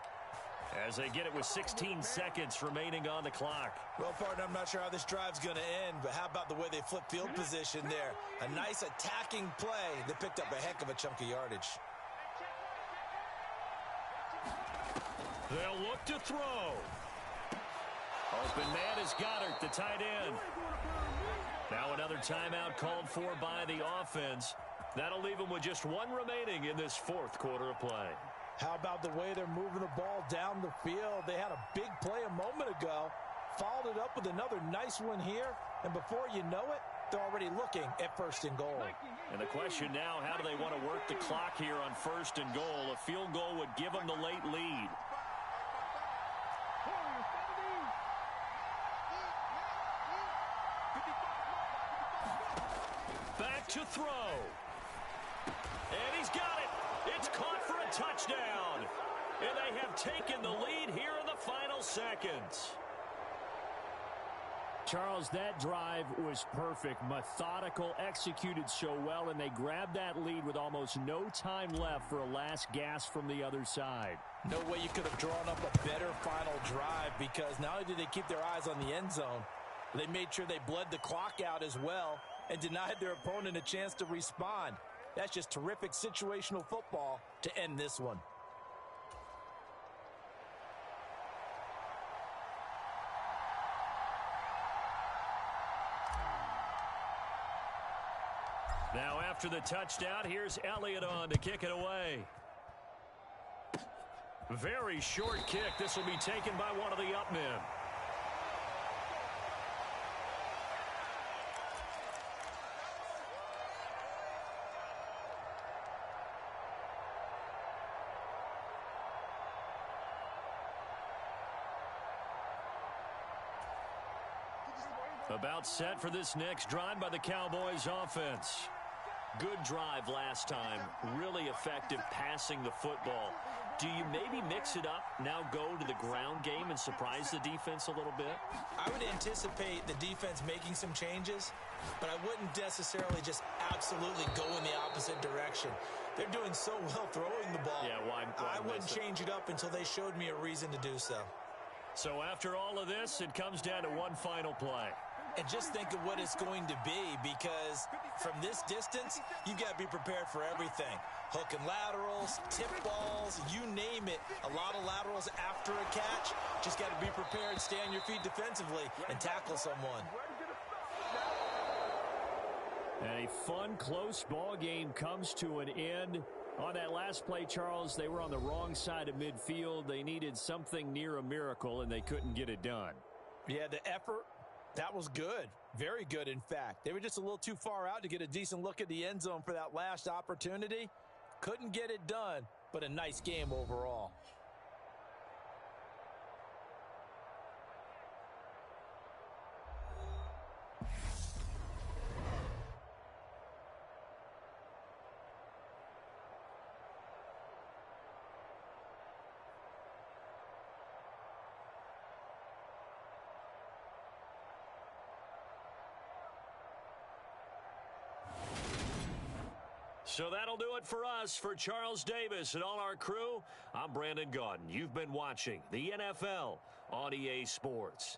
as they get it with 16 seconds remaining on the clock. Well, partner, I'm not sure how this drive's going to end, but how about the way they flip field position there? A nice attacking play that picked up a heck of a chunk of yardage. They'll look to throw. Open man is Goddard, the tight end. Now another timeout called for by the offense. That'll leave them with just one remaining in this fourth quarter of play. How about the way they're moving the ball down the field? They had a big play a moment ago, followed it up with another nice one here, and before you know it, they're already looking at first and goal. And the question now, how do they want to work the clock here on first and goal? A field goal would give them the late lead. Back to throw. And he's got it. It's caught for a touchdown. And they have taken the lead here in the final seconds. Charles, that drive was perfect, methodical, executed so well, and they grabbed that lead with almost no time left for a last gasp from the other side. No way you could have drawn up a better final drive, because not only did they keep their eyes on the end zone, they made sure they bled the clock out as well and denied their opponent a chance to respond. That's just terrific situational football to end this one. Now after the touchdown, here's Elliott on to kick it away. Very short kick. This will be taken by one of the up men. About set for this next drive by the Cowboys offense. Good drive last time. Really effective passing the football. Do you maybe mix it up, now go to the ground game and surprise the defense a little bit? I would anticipate the defense making some changes, but I wouldn't necessarily just absolutely go in the opposite direction. They're doing so well throwing the ball. Yeah, why I wouldn't change it up until they showed me a reason to do so. So after all of this, it comes down to one final play. And just think of what it's going to be, because from this distance, you've got to be prepared for everything. Hook and laterals, tip balls, you name it. A lot of laterals after a catch. Just got to be prepared, stay on your feet defensively, and tackle someone. And a fun, close ball game comes to an end. On that last play, Charles, they were on the wrong side of midfield. They needed something near a miracle, and they couldn't get it done. Yeah, the effort, that was good. Very good, in fact. They were just a little too far out to get a decent look at the end zone for that last opportunity. Couldn't get it done, but a nice game overall. So that'll do it for us. For Charles Davis and all our crew, I'm Brandon Gaudin. You've been watching the NFL on EA Sports.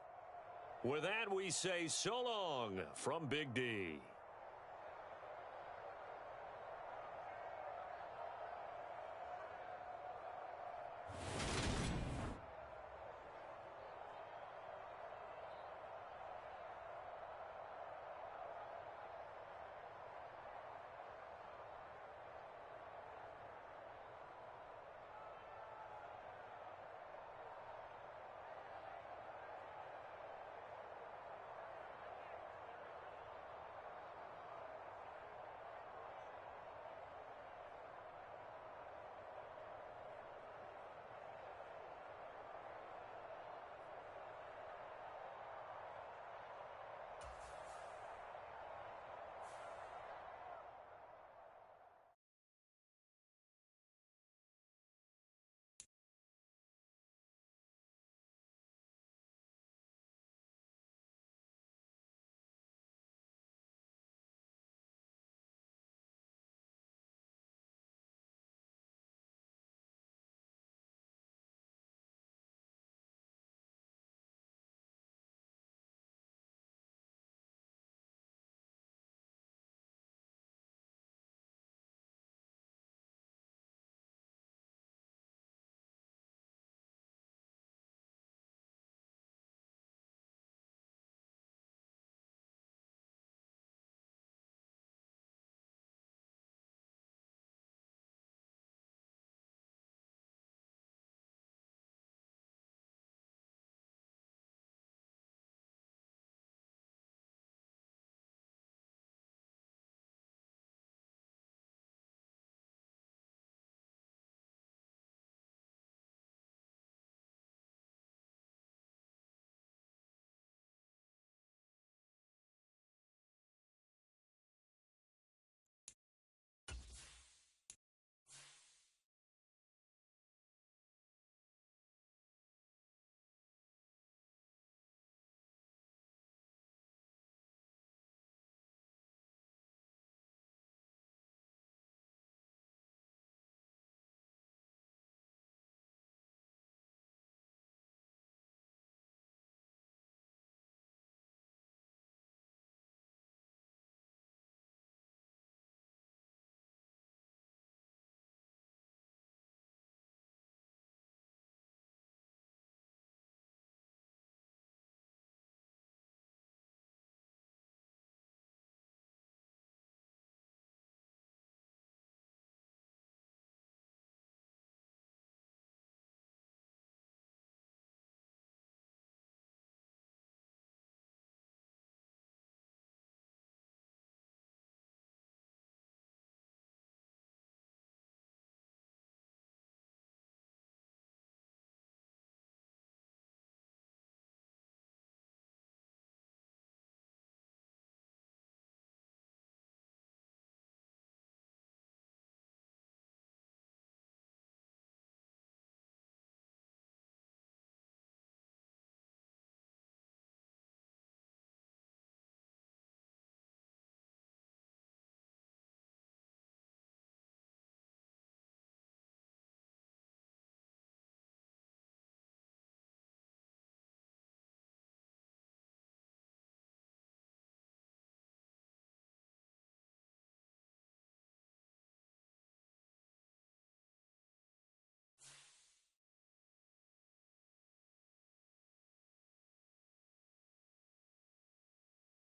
With that, we say so long from Big D.